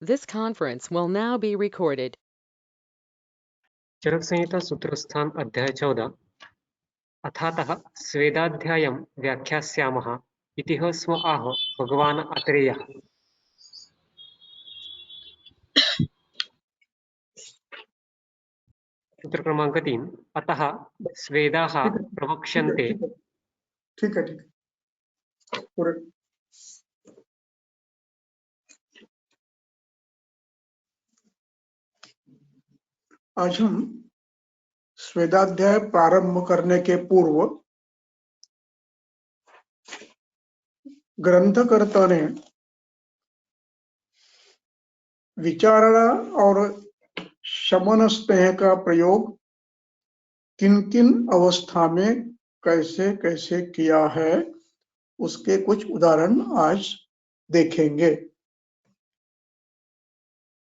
This conference will now be recorded. चरक संहिता सूत्रस्थान अध्याय 14 अथातः स्वेदाध्यायं व्याख्यास्यामः इति स्व आह भगवान् अत्रेयः। सूत्र क्रमांक 3 अतः स्वेदाः प्रवक्ष्यन्ते। ठीक है पूरे आज हम स्वेदाध्याय प्रारंभ करने के पूर्व ग्रंथकर्ता ने विचारणा और शमन स्नेह का प्रयोग किन किन अवस्था में कैसे कैसे किया है उसके कुछ उदाहरण आज देखेंगे।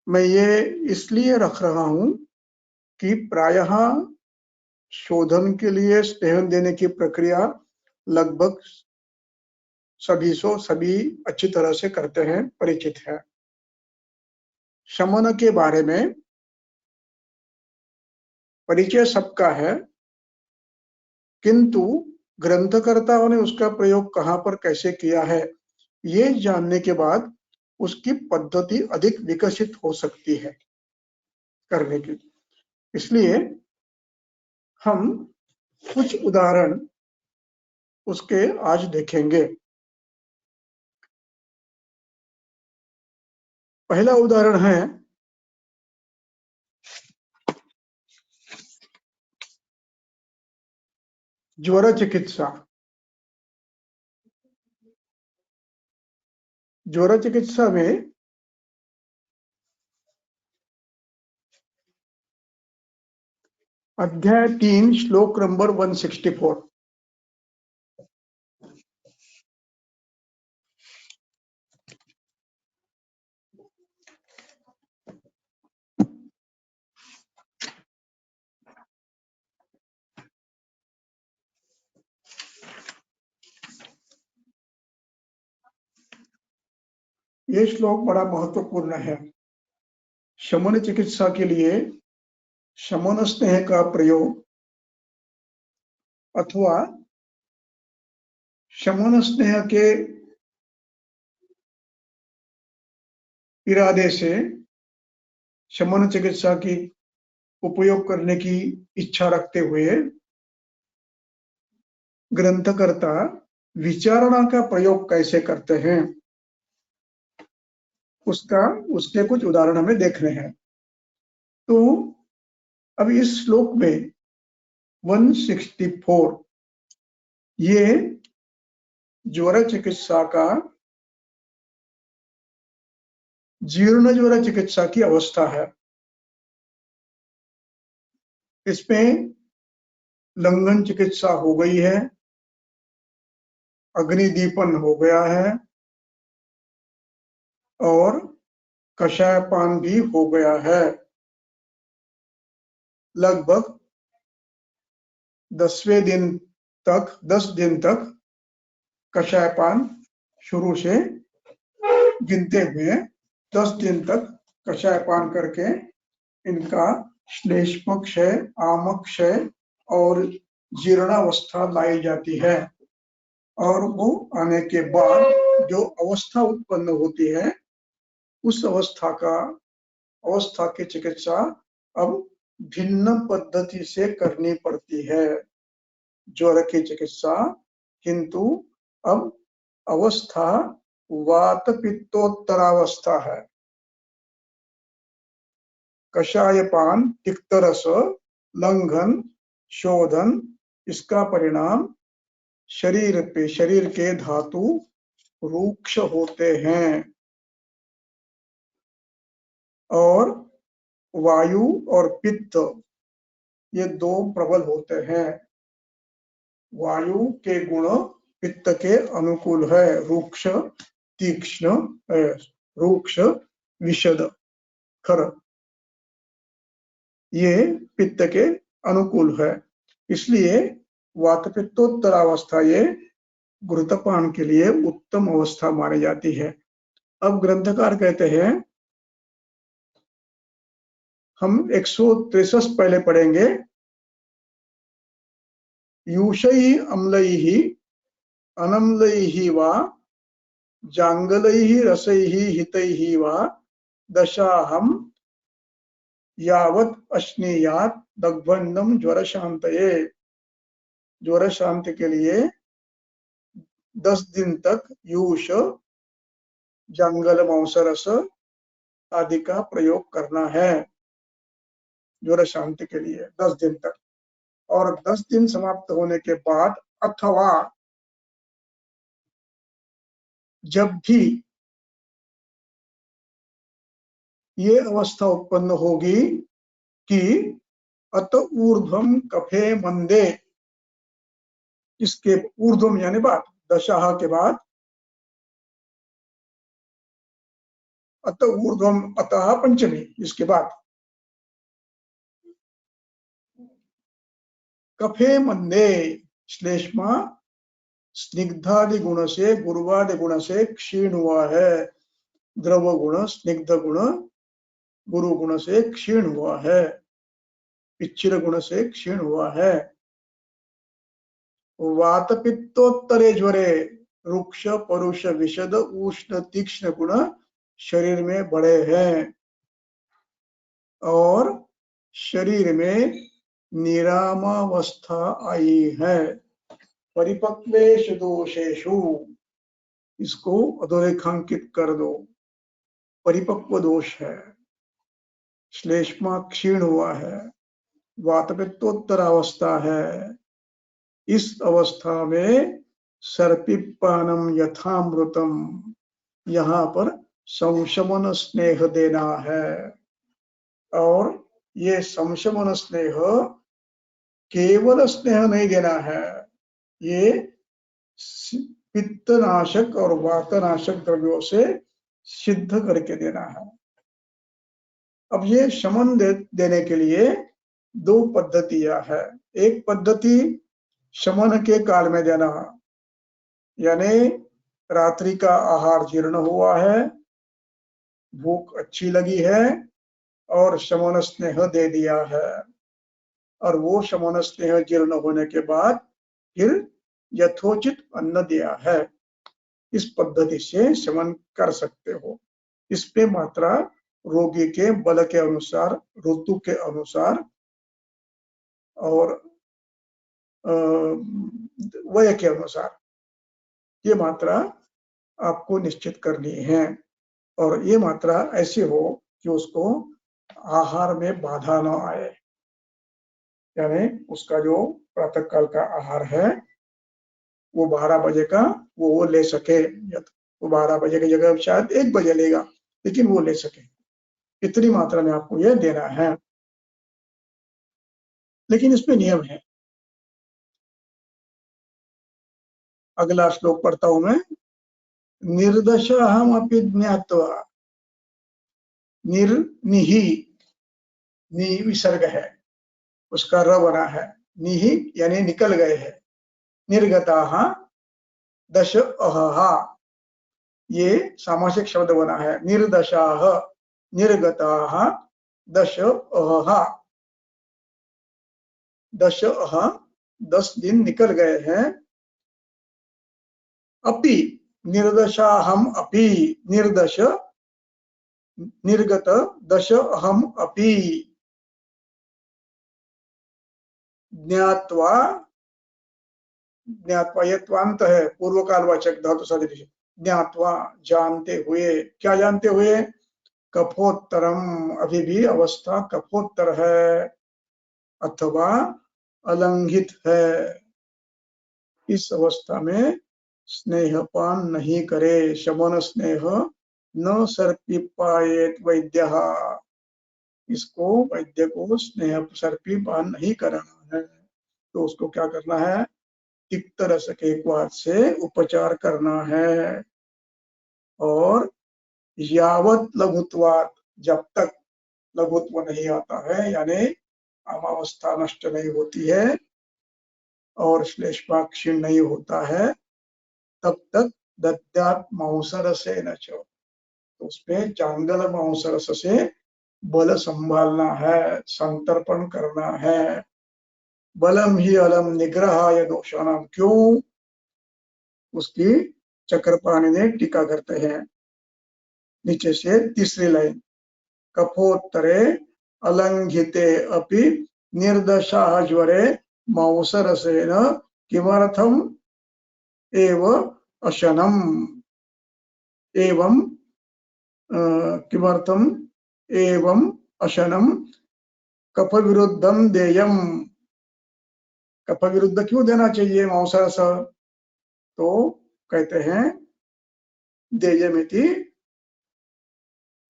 मैं ये इसलिए रख रहा हूं कि प्रायः शोधन के लिए स्नेह देने की प्रक्रिया लगभग सभी अच्छी तरह से करते हैं, परिचित है। शमन के बारे में परिचय सबका है, किंतु ग्रंथकर्ताओं ने उसका प्रयोग कहां पर कैसे किया है ये जानने के बाद उसकी पद्धति अधिक विकसित हो सकती है करने की। इसलिए हम कुछ उदाहरण उसके आज देखेंगे। पहला उदाहरण है ज्वर चिकित्सा। ज्वर चिकित्सा में अध्याय 3 श्लोक नंबर 164। ये श्लोक बड़ा महत्वपूर्ण है। शमन चिकित्सा के लिए शमन स्नेह का प्रयोग अथवा शमन स्नेह के इरादे से शमन चिकित्सा की उपयोग करने की इच्छा रखते हुए ग्रंथकर्ता विचारणा का प्रयोग कैसे करते हैं उसके कुछ उदाहरण हमें देखने हैं। तो अब इस श्लोक में 164 ये ज्वर चिकित्सा का जीर्ण ज्वर चिकित्सा की अवस्था है। इसमें लंघन चिकित्सा हो गई है, अग्निदीपन हो गया है और कषायपान भी हो गया है। लगभग 10 दिन तक कषायपान शुरू से गिनते हुए 10 दिन तक कषायपान करके इनका श्लेष्मक्षय, आमक्षय और जीर्णावस्था लाई जाती है। और वो आने के बाद जो अवस्था उत्पन्न होती है उस अवस्था की चिकित्सा अब भिन्न पद्धति से करनी पड़ती है ज्वर की चिकित्सा। किंतु अब अवस्था वात पित्तोत्तरावस्था है। कषायपान, तिक्तरस, लंघन, शोधन, इसका परिणाम शरीर के धातु रूक्ष होते हैं और वायु और पित्त ये दो प्रबल होते हैं। वायु के गुण पित्त के अनुकूल है, रूक्ष तीक्ष्ण, रूक्ष विशद खर, ये पित्त के अनुकूल है। इसलिए वातपित्तोत्तरावस्था ये घृतपान के लिए उत्तम अवस्था मानी जाती है। अब ग्रंथकार कहते हैं हम 163 पहले पढ़ेंगे। यूषै अम्लैः अनम्लैः वा जांगलैः रसैः हितैः वा दशाहं यावत् अश्नीयात् दग्भंडम ज्वर शांतये। ज्वर शांति के लिए 10 दिन तक यूष, जंगल मौसरस आदि का प्रयोग करना है ज्वर शांति के लिए 10 दिन तक। और 10 दिन समाप्त होने के बाद अथवा जब भी ये अवस्था उत्पन्न होगी कि अत ऊर्ध्वम कफे मंदे, इसके ऊर्ध्वम यानी बाद, दशा के बाद अत ऊर्ध्वम अतः पंचमी, इसके बाद कफे मंदे श्लेष्मा स्निग्धादि गुण से गुरुवादि गुण से क्षीण हुआ है। द्रव गुण, स्निग्ध गुण, गुरु गुण से क्षीण हुआ है, पिच्छिर गुण से क्षीण हुआ है। वात पित्तोत्तरे ज्वरे रुक्ष परुष विशद उष्ण तीक्ष्ण गुण शरीर में बढ़े हैं और शरीर में निरामावस्था आई है। परिपक्वेषु दोषेषु, इसको अधोरेखांकित कर दो। परिपक्व दोष है, श्लेष्मा क्षीण हुआ है, वातपित्तोत्तर अवस्था है। इस अवस्था में सर्पिपानम यथामृतम, यहाँ पर संशमन स्नेह देना है। और ये संशमन स्नेह केवल स्नेह नहीं देना है, ये पित्तनाशक और वातनाशक द्रव्यों से सिद्ध करके देना है। अब ये शमन देने के लिए 2 पद्धतियां है। एक पद्धति शमन के काल में देना, यानी रात्रि का आहार जीर्ण हुआ है, भूख अच्छी लगी है और शमन स्नेह दे दिया है, और वो शमन स्नेह जीर्ण होने के बाद फिर यथोचित अन्न दिया है। इस पद्धति से शमन कर सकते हो। इसमें मात्रा रोगी के बल के अनुसार, ऋतु के अनुसार और वय के अनुसार ये मात्रा आपको निश्चित करनी है। और ये मात्रा ऐसी हो कि उसको आहार में बाधा न आए, यानी उसका जो प्रातः काल का आहार है वो 12 बजे का वो ले सके। वो 12 बजे की जगह शायद 1 बजे लेगा, लेकिन वो ले सके, इतनी मात्रा में आपको यह देना है। लेकिन इसमें नियम है। अगला श्लोक पढ़ता हूं मैं। निर्दशहम अपि ज्ञात्वा, निर्निहि, नि विसर्ग है, उसका र बना है, निहि यानी निकल गए हैं। निर्गताः दश अहहा, ये सामासिक शब्द बना है। निर्दशाः निर्गताः दश अहहा, 10 अहा 10 दिन निकल गए हैं। अपि निर्दशाहम अपि, निर्दश निर्गत, दश अहम अपि, ज्ञात्वा, ज्ञात्वा ये त्वांत है, पूर्व कालवाचक धातु सदृश। ज्ञात्वा जानते हुए, क्या जानते हुए? कफोत्तरम, अभी भी अवस्था कफोत्तर है अथवा अलंघित है। इस अवस्था में स्नेहपान नहीं करे। शमन स्नेह न सर्पिपायेत वैद्य, इसको वैद्य को स्नेह सर्पिपान नहीं कराना है। तो उसको क्या करना है? तिक्त रस के क्वाथ से उपचार करना है। और यावत लघुत्वात, जब तक लघुत्व नहीं आता है, यानी अमावस्था नष्ट नहीं होती है और श्लेष्मा क्षीण नहीं होता है, तब तक दद्यात् मांसरस से न चो, तो उसमें चांगल मांसरस से बल संभालना है, संतर्पण करना है। बलम ही अलम निग्रहाय दोषाणाम, क्यों? उसकी चक्रपाणि ने टीका करते हैं नीचे से तीसरी लाइन, कफोत्तरे अलंघिते अपि निर्दशाः ज्वरे मांसरसेन किमर्थम एव अशनम एवं किमर्थम एवं अशनम कफ विरुद्धम देयम, कफ विरुद्ध क्यों देना चाहिए मांसरस? तो कहते हैं देयमिति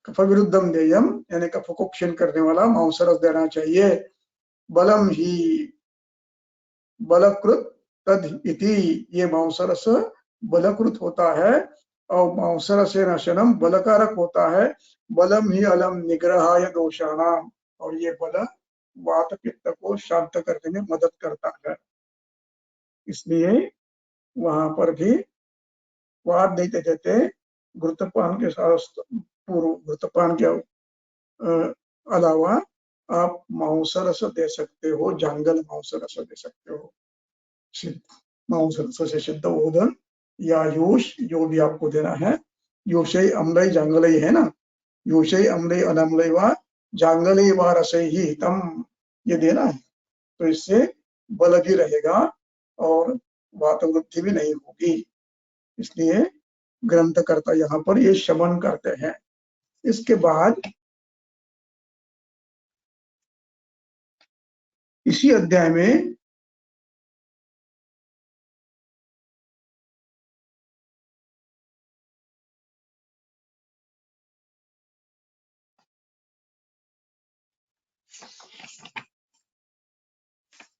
कफ विरुद्धम देयम, यानी कफ को क्षीण करने वाला मांसरस देना चाहिए। बलम ही बलकृत तद इति, ये मांसरस बलकृत होता है और मांसरस नशनम बलकारक होता है। बलम ही अलम निग्रहाय दोषाणाम, और ये बल वात पित्त को शांत करने में मदद करता है। इसलिए वहां पर भी वाद नहीं देते, घृतपान के साथ पूर्व घृतपान के अलावा आप मांसरस दे सकते हो, जंगल मांसरस दे सकते हो। मांसरस से सिद्ध ओदन या यूष, जो भी आपको देना है, यूषय अम्लय जंगलय है ना, यूषय अम्लय अनम्लय व जंगलय व रसय ही हितम, ये देना है। तो इससे बल भी रहेगा और वातवृद्धि भी नहीं होगी। इसलिए ग्रंथकर्ता यहाँ पर ये शमन करते हैं। इसके बाद इसी अध्याय में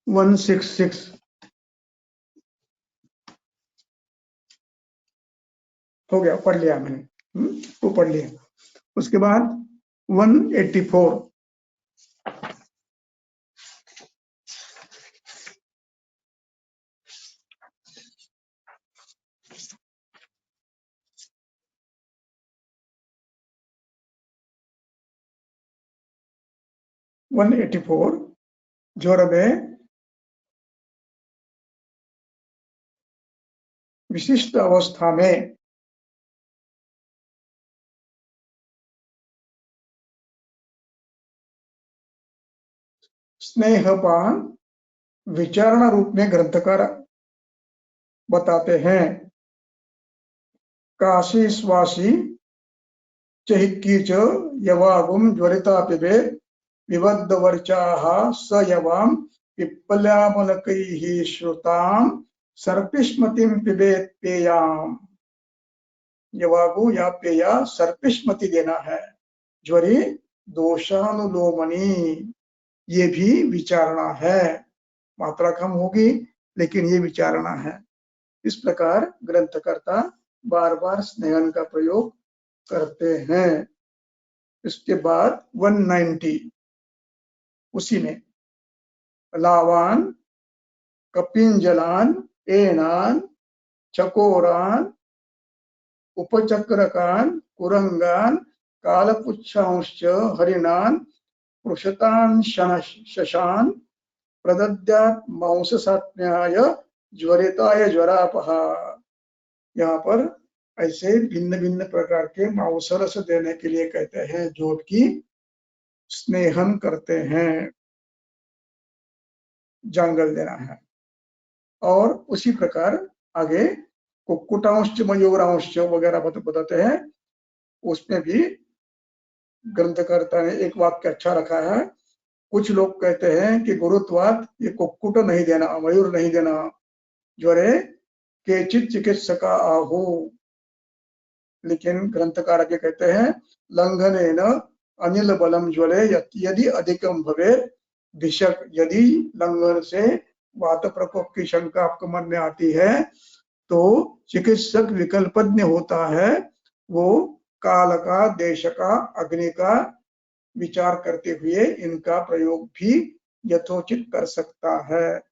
वन 166 हो गया, पढ़ लिया मैंने, वो पढ़ लिया। उसके बाद 184 184 ज्वर में विशिष्ट अवस्था में स्नेहपान विचारणा रूप में ग्रंथकार बताते हैं। काशी स्वासी चहिक्की च यवागुम ज्वरिता पिबे विबद्ध वर्चाः स यवाम पिप्पल्यामलकैः श्रुताम सर्पिष्मतिं पिबेत पेयाम। यवागु या पेया सर्पिष्मति देना है। ज्वरी दोषानुलोमनी, ये भी विचारणा है। मात्रा कम होगी लेकिन ये विचारणा है। इस प्रकार ग्रंथकर्ता बार बार स्नेहन का प्रयोग करते हैं। इसके बाद 190 उसी में लावान कपिंजलान एनान चकोरान उपचक्रकान कुरंगान कालपुच्छांश्च हरिणान पृषतान शशान प्रदद्यात् मांससात्म्याय ज्वरिताय ज्वरापहा। यहाँ पर ऐसे भिन्न भिन्न प्रकार के मांसरस देने के लिए कहते हैं, जो कि स्नेहन करते हैं, जंगल देना है। और उसी प्रकार आगे कुक्कुटांश मयूरांश वगैरह बताते हैं। उसमें भी ग्रंथकर्ता ने एक वाक्य अच्छा रखा है। कुछ लोग कहते हैं कि गुरुत्वात् ये कुक्कुट नहीं देना, मयूर नहीं देना। ज्वरे केचित् चिकित्सका आहु, लेकिन ग्रंथकार आगे कहते हैं लंघनेन अनिल बलम ज्वरे यदि अधिकम भवे विषक, यदि लंघन से वात प्रकोप की शंका आपको मन में आती है तो चिकित्सक विकल्पज्ञ होता है। वो काल का, देश का, अग्नि का विचार करते हुए इनका प्रयोग भी यथोचित कर सकता है।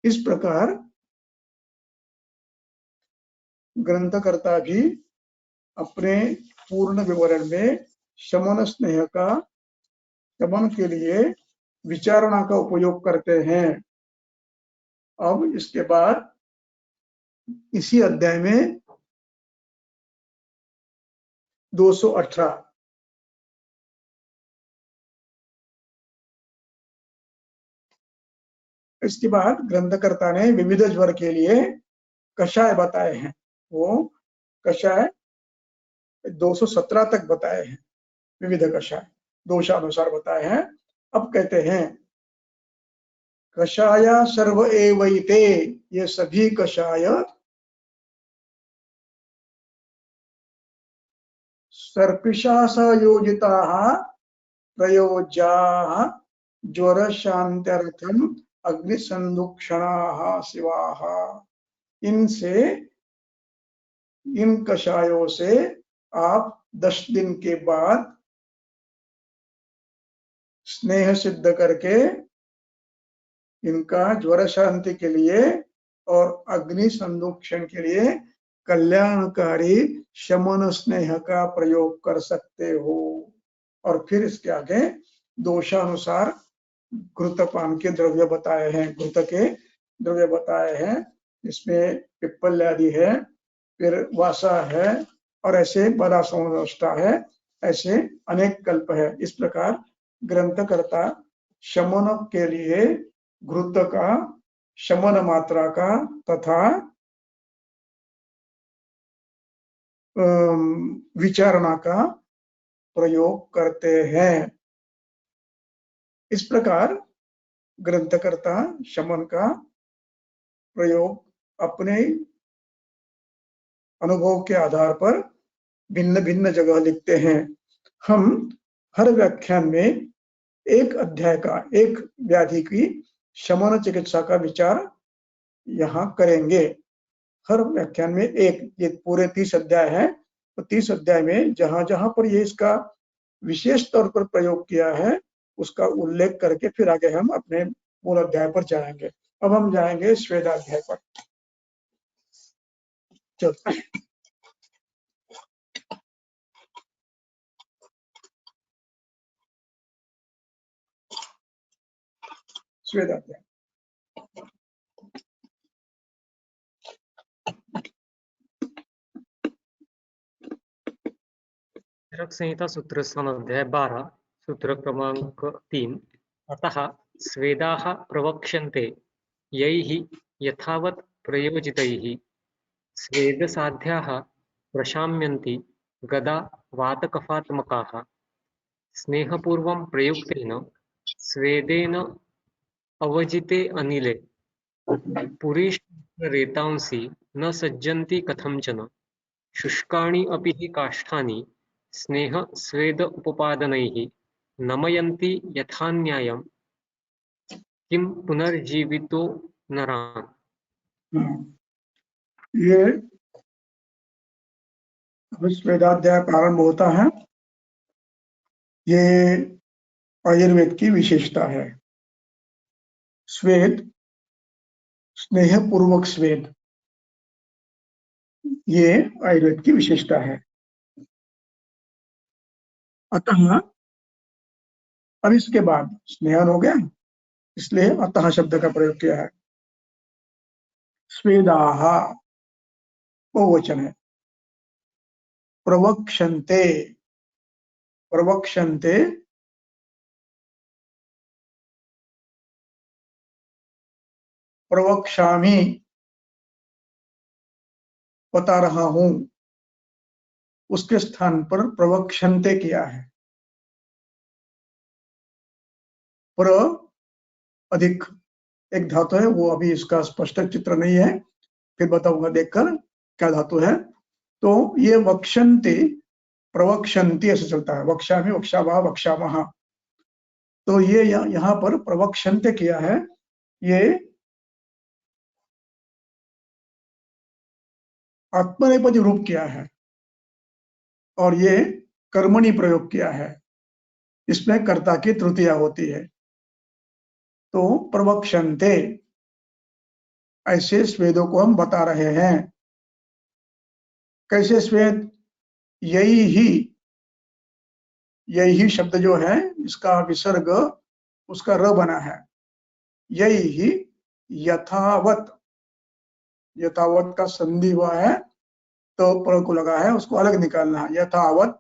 इस प्रकार ग्रंथकर्ता भी अपने पूर्ण विवरण में शमन स्नेह का शमन के लिए विचारणा का उपयोग करते हैं। अब इसके बाद इसी अध्याय में 218 इसके बाद ग्रंथकर्ता ने विविध ज्वर के लिए कषाय बताए हैं। वो कषाय 217 तक बताए हैं, विविध कषाय दोषानुसार बताए हैं। अब कहते हैं कषाया सर्व एवैते, ये सभी कषाय सर्पिषा संयोजिताः प्रयोज्याः ज्वर शांत्यर्थम अग्निसंदुक्षणाः शिवाः। इनसे, इन कषायों से आप 10 दिन के बाद स्नेह सिद्ध करके इनका ज्वर शांति के लिए और अग्नि संदुक्षण के लिए कल्याणकारी शमन स्नेह का प्रयोग कर सकते हो। और फिर इसके आगे दोषानुसार घृतपान के द्रव्य बताए हैं, घृत के द्रव्य बताए हैं। इसमें पिप्पल आदि है, फिर वासा है, और ऐसे बलासोष्टा है, ऐसे अनेक कल्प है। इस प्रकार ग्रंथकर्ता शमन के लिए घृत का, शमन मात्रा का तथा विचारणा का प्रयोग करते हैं। इस प्रकार ग्रंथकर्ता शमन का प्रयोग अपने अनुभव के आधार पर भिन्न भिन्न जगह लिखते हैं। हम हर व्याख्यान में एक अध्याय का, एक व्याधि की शमन चिकित्सा का विचार यहाँ करेंगे। हर व्याख्यान में एक, ये पूरे 30 अध्याय है, तो 30 अध्याय में जहां जहां पर ये इसका विशेष तौर पर प्रयोग किया है उसका उल्लेख करके फिर आगे हम अपने मूल अध्याय पर जाएंगे। अब हम जाएंगे स्वेदाध्याय पर। चलो स्वेदाध्याय। चरक संहिता सूत्र स्थान अध्याय 12 सूत्र क्रमांक 3। अतः स्वेदाः प्रवक्ष्यन्ते यैः यथावत् प्रयोजितैः स्वेदसाध्याः प्रशाम्यन्ति गदा वातकफात्मकाः स्नेहपूर्वं प्रयुक्तेन स्वेदेन अवजिते अनिले पुरीश्रेतांसि न सज्जन्ति कथंचन शुष्काणि अपि हि काष्ठानि स्नेह स्वेद उपादानैः नमयन्ति यथा न्यायम् किं पुनर्जीवितो नरान्। ये स्वेदाध्याय प्रारंभ होता है। ये आयुर्वेद की विशेषता है। स्वेद, स्नेह पूर्वक स्वेद, ये आयुर्वेद की विशेषता है। अतः अब इसके बाद स्नेहन हो गया, इसलिए अतः शब्द का प्रयोग किया है। स्वेदाः बहुवचन है। प्रवक्ष्यन्ते, प्रवक्ष्यन्ते प्रवक्ष्यामि बता रहा हूं, उसके स्थान पर प्रवक्ष्यन्ते किया है। प्र अधिक एक धातु है, वो अभी इसका स्पष्ट चित्र नहीं है, फिर बताऊंगा देखकर क्या धातु है। तो ये वक्ष्यन्ते प्रवक्ष्यन्ति ऐसे चलता है, वक्ष्यामि, वक्ष्यामः, वक्ष्यामः। तो ये यहाँ पर प्रवक्ष्यन्ते किया है, ये आत्मनेपदी रूप किया है और ये कर्मणि प्रयोग किया है। इसमें कर्ता की तृतीया होती है। तो प्रवक्ष्यन्ते ऐसे स्वेदों को हम बता रहे हैं। कैसे स्वेद? यही ही, यही शब्द जो है इसका विसर्ग उसका र बना है। यही यथावत, यथावत का संधि हुआ है तो पर को लगा है, उसको अलग निकालना है। यथावत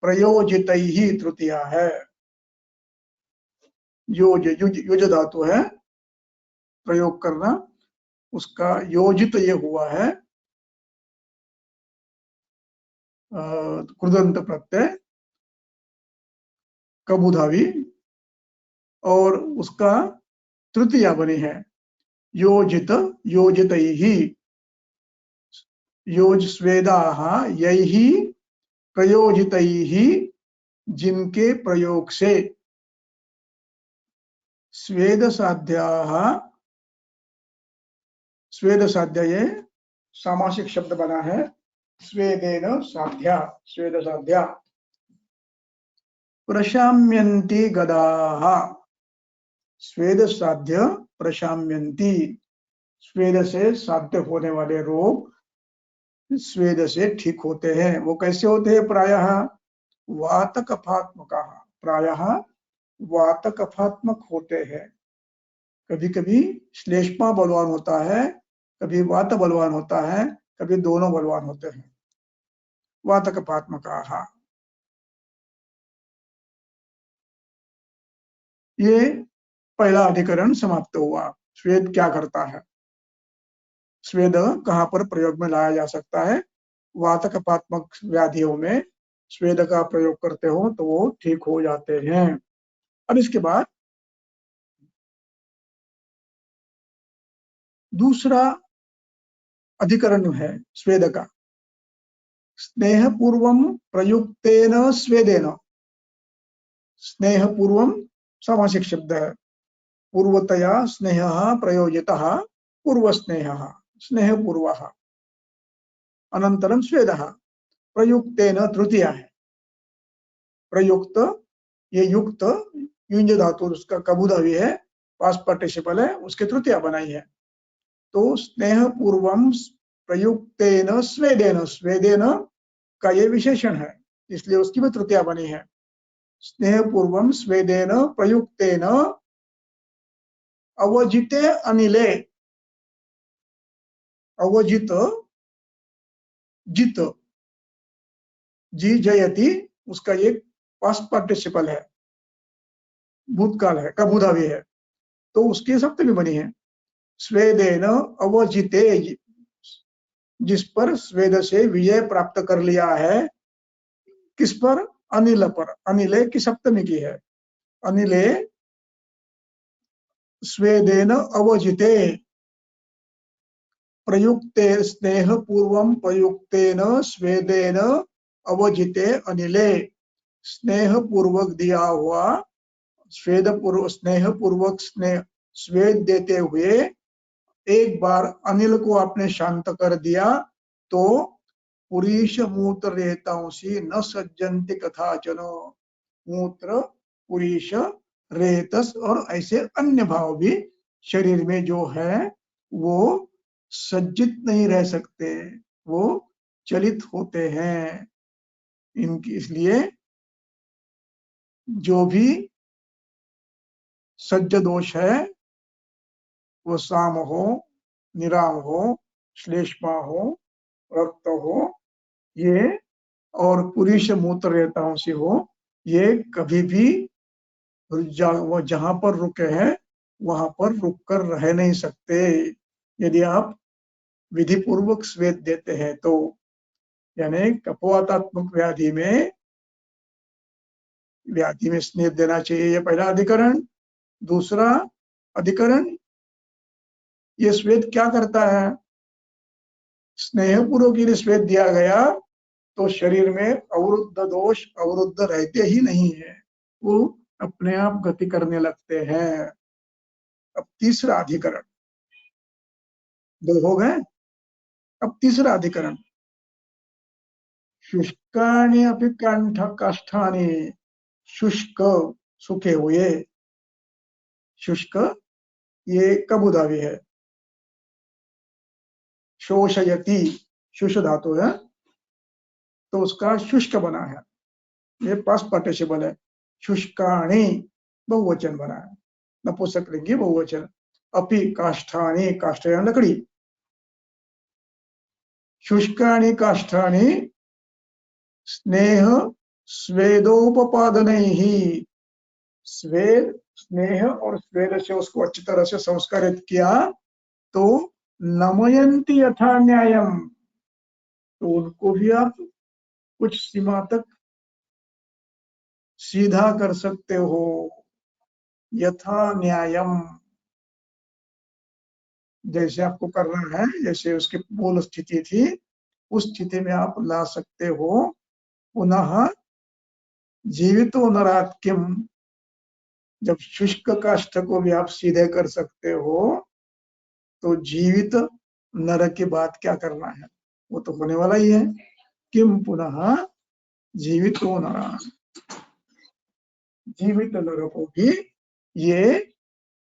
प्रयोजित ही तृतीया है। योज युज धातु है प्रयोग करना, उसका योजित ये हुआ है कृदंत प्रत्यय कबुधावी, और उसका तृतीया बनी है योजित, योजित ही। योज स्वेदाः यही प्रयोजित ही, जिनके प्रयोग से। स्वेद साध्याः, स्वेद साध्य ये सामासिक शब्द बना है। स्वेदेन साध्या, स्वेद साध्या। प्रशाम्यन्ति गदाः, स्वेद साध्य प्रशाम्यन्ति, स्वेद से साध्य होने वाले रोग स्वेद से ठीक होते हैं। वो कैसे होते हैं? प्रायः वात कफात्मकाः, प्रायः वात कफात्मक होते हैं। कभी कभी श्लेष्मा बलवान होता है, कभी वात बलवान होता है, कभी दोनों बलवान होते हैं। वात कफात्मकाः। ये पहला अधिकरण समाप्त हुआ। स्वेद क्या करता है, स्वेद कहाँ पर प्रयोग में लाया जा सकता है? वात कफात्मक व्याधियों में स्वेद का प्रयोग करते हो तो वो ठीक हो जाते हैं। अब इसके बाद दूसरा अधिकरण है स्वेद का। स्नेहपूर्वम प्रयुक्तेन स्वेदेन। स्नेहपूर्वम सामासिक शब्द है। पूर्वतया स्नेहः प्रयोजितः पूर्वस्नेहः, स्नेहपूर्वः। अनंतरम स्वेदः, प्रयुक्तेन तृतीया है। प्रयुक्त, ये युक्त युंज धातु उसका कबूधावी है, पास्ट पार्टिसिपल है, उसके तृतीया बनाई है। तो स्नेहपूर्वम प्रयुक्तेन स्वेदेन, स्वेदेन का ये विशेषण है इसलिए उसकी भी तृतीया बनी है। स्नेहपूर्वम स्वेदेन प्रयुक्तेन अवजिते अनिले। अवजित, जित, जी जयति, उसका ये पास्ट पार्टिसिपल है, भूतकाल है, कबूधावी है, तो उसकी सप्तमी बनी है। स्वेदेन अवजिते, जिस पर स्वेद से विजय प्राप्त कर लिया है। किस पर? अनिल पर। अनिले की सप्तमी की है। अनिले स्वेदेन अवजिते, प्रयुक्ते स्नेहपूर्वम प्रयुक्तेन स्वेदेन अवजिते अनिले। स्नेहपूर्वक दिया हुआ, स्वेद पूर्व, स्नेहपूर्वक स्वेद देते हुए एक बार अनिल को आपने शांत कर दिया तो पुरीश मूत्र रेतांसी न सज्जन्ति कथाचन। मूत्र, पुरीश, रेतस और ऐसे अन्य भाव भी शरीर में जो है वो सज्जित नहीं रह सकते, वो चलित होते हैं इनकी। इसलिए जो भी सज्ज दोष है वो साम हो, निराम हो, श्लेष्मा हो, रक्त हो, ये और पुरुष मूत्र रेताओं से हो, ये कभी भी वो जहां पर रुके हैं वहां पर रुक कर रह नहीं सकते यदि आप विधि पूर्वक स्वेद देते हैं तो। यानी कफवातात्मक व्याधि में स्नेह देना चाहिए, ये पहला अधिकरण। दूसरा अधिकरण, ये स्वेद क्या करता है? स्नेहपूर्वक यदि स्वेद दिया गया तो शरीर में अवरुद्ध दोष अवरुद्ध रहते ही नहीं है, वो अपने आप गति करने लगते हैं। अब तीसरा अधिकरण, दो हो गए, अब तीसरा अधिकरण। शुष्कानि अपि कंठ काष्ठानि, शुष्क सूखे हुए, शुष्क ये कबूधावी है। शोषयति, शुष धातु है तो उसका शुष्क बना है। ये पास्ट पार्टिसिपल है। शुष्काणि बहुवचन बना है, नपुंसकलिंगी बहुवचन। अपि काष्ठानि, काष्ठ यानी लकड़ी। शुष्काणि काष्ठानि स्नेह स्वेदोपपादनैः। स्वेद, स्नेह और स्वेद से उसको अच्छी तरह से संस्कारित किया तो नमयन्ति यथा न्यायम, तो उनको भी आप कुछ सीमा तक सीधा कर सकते हो। यथा न्यायम, जैसे आपको करना है, जैसे उसकी मूल स्थिति थी उस स्थिति में आप ला सकते हो। पुनः जीवितो नरात् किम, जब शुष्क काष्ठ को भी आप सीधे कर सकते हो तो जीवित नर की बात क्या करना है, वो तो होने वाला ही है। किम पुनः जीवितो नर, जीवित नर को भी ये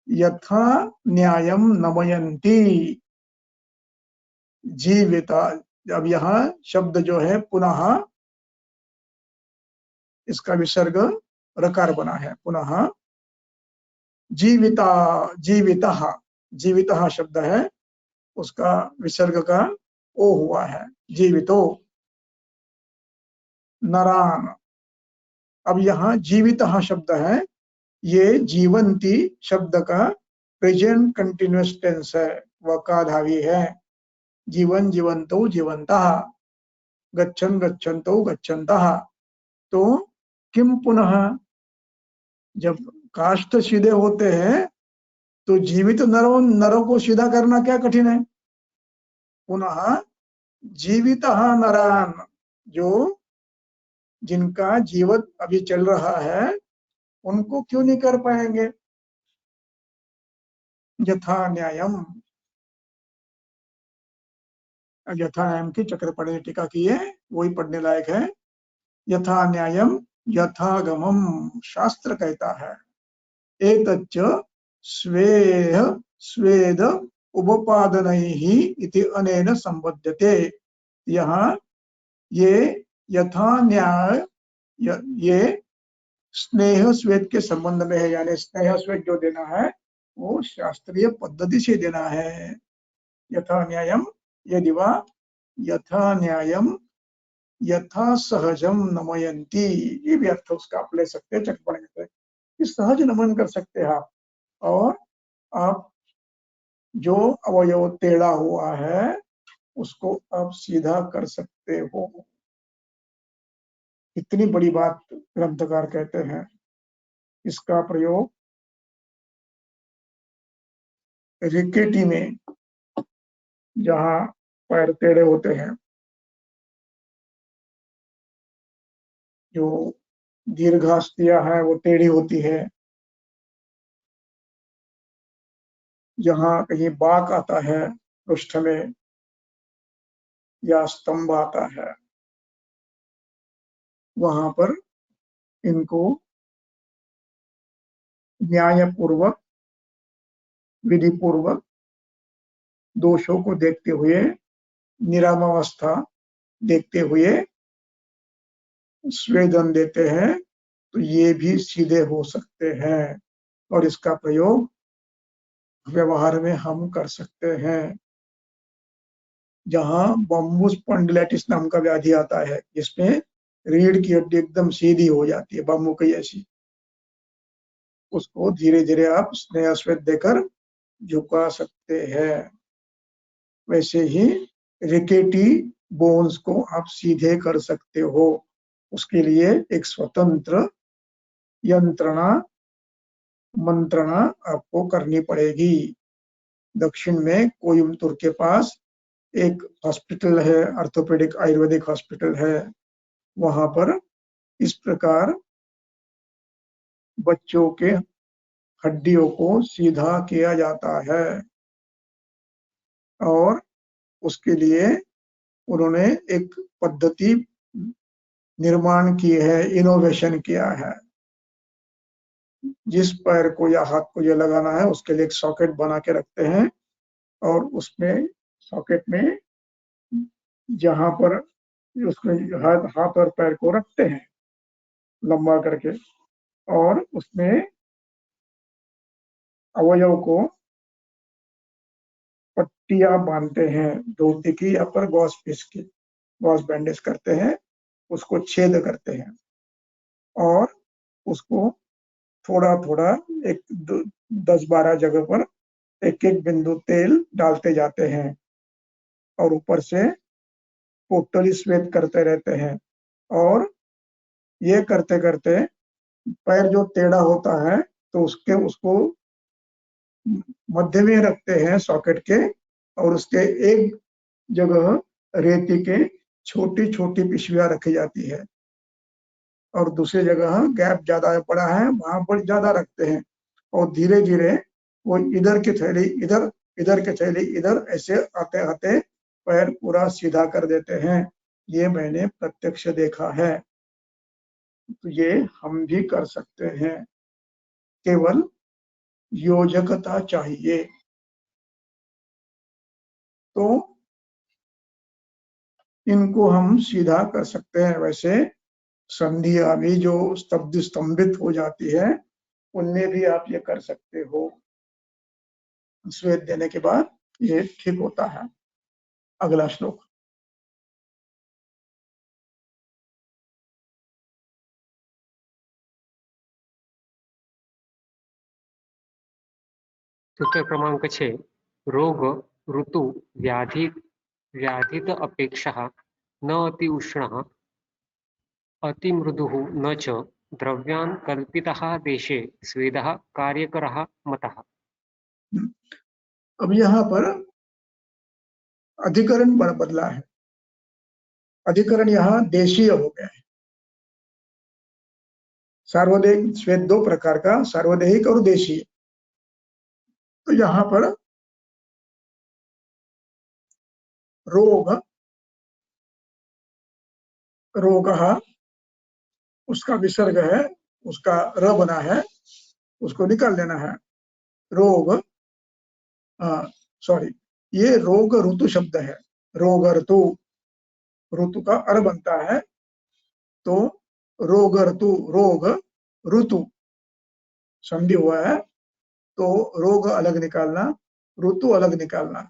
यथा न्यायम नमयन्ति। जीविता, अब यहाँ शब्द जो है पुनः, इसका विसर्ग रकार बना है। पुनः जीविता, जीवितः, जीवितः शब्द है उसका विसर्ग का ओ हुआ है, जीवितो नरान। अब यहाँ जीवितः शब्द है, ये जीवंती शब्द का प्रेजेंट कंटिन्यूअस टेंस है, वकाधावी है। जीवन जीवंतो जीवंतः, गच्छन गच्छन्तो गच्छन्तः। तो किम पुनः, जब काष्ठ सीधे होते हैं तो जीवित नरों को सीधा करना क्या कठिन है। पुनः जीवित नरान, जो जिनका जीवन अभी चल रहा है उनको क्यों नहीं कर पाएंगे। यथा न्यायम, यथा न्यायम की चक्रपाणी टीका की है, वही पढ़ने लायक है। यथा न्यायम यथागमम, शास्त्र कहता है। एतच्च स्वेह स्वेद उपपादनैः इति अनेन संबध्यते। यहाँ ये यथा न्याय, ये स्नेह स्वेद के संबंध में है, यानी स्नेह स्वेद जो देना है वो शास्त्रीय पद्धति से देना है। यथा न्यायम, यदि वा यथा न्यायम यथा सहजम नमयन्ति, ये भी अर्थ उसका आप ले सकते हैं। चक्रपाणी कहते हैं कि सहज नमन कर सकते हैं आप, और आप जो अवयव टेढ़ा हुआ है उसको आप सीधा कर सकते हो। इतनी बड़ी बात ग्रंथकार कहते हैं। इसका प्रयोग रिकेटी में, जहां पैर टेढ़े होते हैं, जो दीर्घास्थिया है वो टेढ़ी होती है, जहां कहीं बाक आता है पृष्ठ में या स्तंभ आता है, वहां पर इनको न्यायपूर्वक विधि पूर्वक दोषों को देखते हुए, निरामावस्था देखते हुए स्वेदन देते हैं, तो ये भी सीधे हो सकते हैं और इसका प्रयोग व्यवहार में हम कर सकते हैं। जहां बम्बू स्पॉन्डिलाइटिस नाम का व्याधि आता है, जिसमें रीढ़ की हड्डी एकदम सीधी हो जाती है बम्बू की ऐसी, उसको धीरे धीरे आप स्नेह स्वेद देकर झुका सकते हैं। वैसे ही रिकेटी बोन्स को आप सीधे कर सकते हो। उसके लिए एक स्वतंत्र यंत्रणा, मंत्रणा आपको करनी पड़ेगी। दक्षिण में कोयम्बतूर के पास एक हॉस्पिटल है, ऑर्थोपेडिक आयुर्वेदिक हॉस्पिटल है, वहां पर इस प्रकार बच्चों के हड्डियों को सीधा किया जाता है और उसके लिए उन्होंने एक पद्धति निर्माण की है, इनोवेशन किया है। जिस पैर को या हाथ को ये लगाना है उसके लिए एक सॉकेट बना के रखते हैं और उसमें सॉकेट में जहां पर उसमें हाथ और पैर को रखते हैं लंबा करके, और उसमें अवयव को पट्टियां बांधते हैं, धोती की या पर गॉस पीस की, गॉस बैंडेज करते हैं, उसको छेद करते हैं और उसको थोड़ा थोड़ा एक 10-12 जगह पर एक एक बिंदु तेल डालते जाते हैं और ऊपर से टोटली स्वेद करते रहते हैं। और ये करते करते पैर जो टेढ़ा होता है तो उसको मध्य में रखते हैं सॉकेट के, और उसके एक जगह रेती के छोटी छोटी पिशवियां रखी जाती है और दूसरी जगह गैप ज्यादा पड़ा है वहां पर ज्यादा रखते हैं, और धीरे धीरे वो इधर की थैली इधर, इधर की थैली इधर, ऐसे आते आते पैर पूरा सीधा कर देते हैं। ये मैंने प्रत्यक्ष देखा है, तो ये हम भी कर सकते हैं, केवल योजकता चाहिए। तो इनको हम सीधा कर सकते हैं। वैसे संधियां भी जो स्तंभित हो जाती है उनमें भी आप ये कर सकते हो, स्वेद देने के बाद ये ठीक होता है। अगला श्लोक। सूत्र क्रमांक 6, रोग ऋतु व्याधित अपेक्षः न अति उष्णः अति मृदुः न च द्रव्यान् कल्पितः देशे स्वेदः कार्यकरः मतः। अब यहाँ पर अधिकरण बदला है, अधिकरण यहाँ देशीय हो गया है। सार्वदेहिक स्वेद दो प्रकार का, सार्वदेहिक और देशीय। तो यहाँ पर रोग उसका विसर्ग है, उसका र बना है, उसको निकाल लेना है। रोग, सॉरी, ये रोग ऋतु शब्द है। रोग ऋतु, ऋतु का अर बनता है, तो रोग ऋतु, रोग ऋतु संधि हुआ है, तो रोग अलग निकालना, ऋतु अलग निकालना।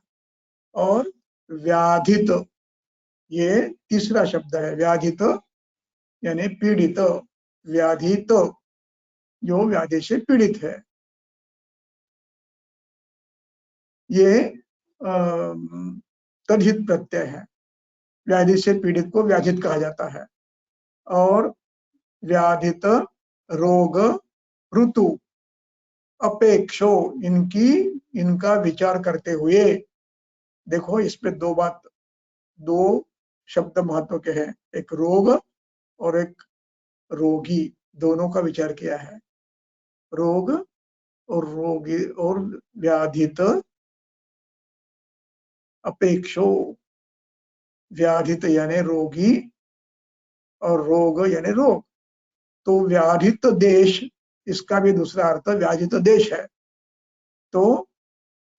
और व्याधित, ये तीसरा शब्द है। व्याधित यानी पीड़ित, व्याधित जो व्याधि से पीड़ित है। ये तद्धित प्रत्यय है, व्याधि से पीड़ित को व्याधित कहा जाता है। और व्याधित, रोग, ऋतु, अपेक्षो, इनका विचार करते हुए, देखो इसमें दो शब्द महत्व के हैं, एक रोग और एक रोगी, दोनों का विचार किया है। रोग और रोगी और व्याधित अपेक्षो, व्याधित यानी रोगी और रोग यानी रोग। तो व्याधित देश, इसका भी दूसरा अर्थ व्याधित देश है। तो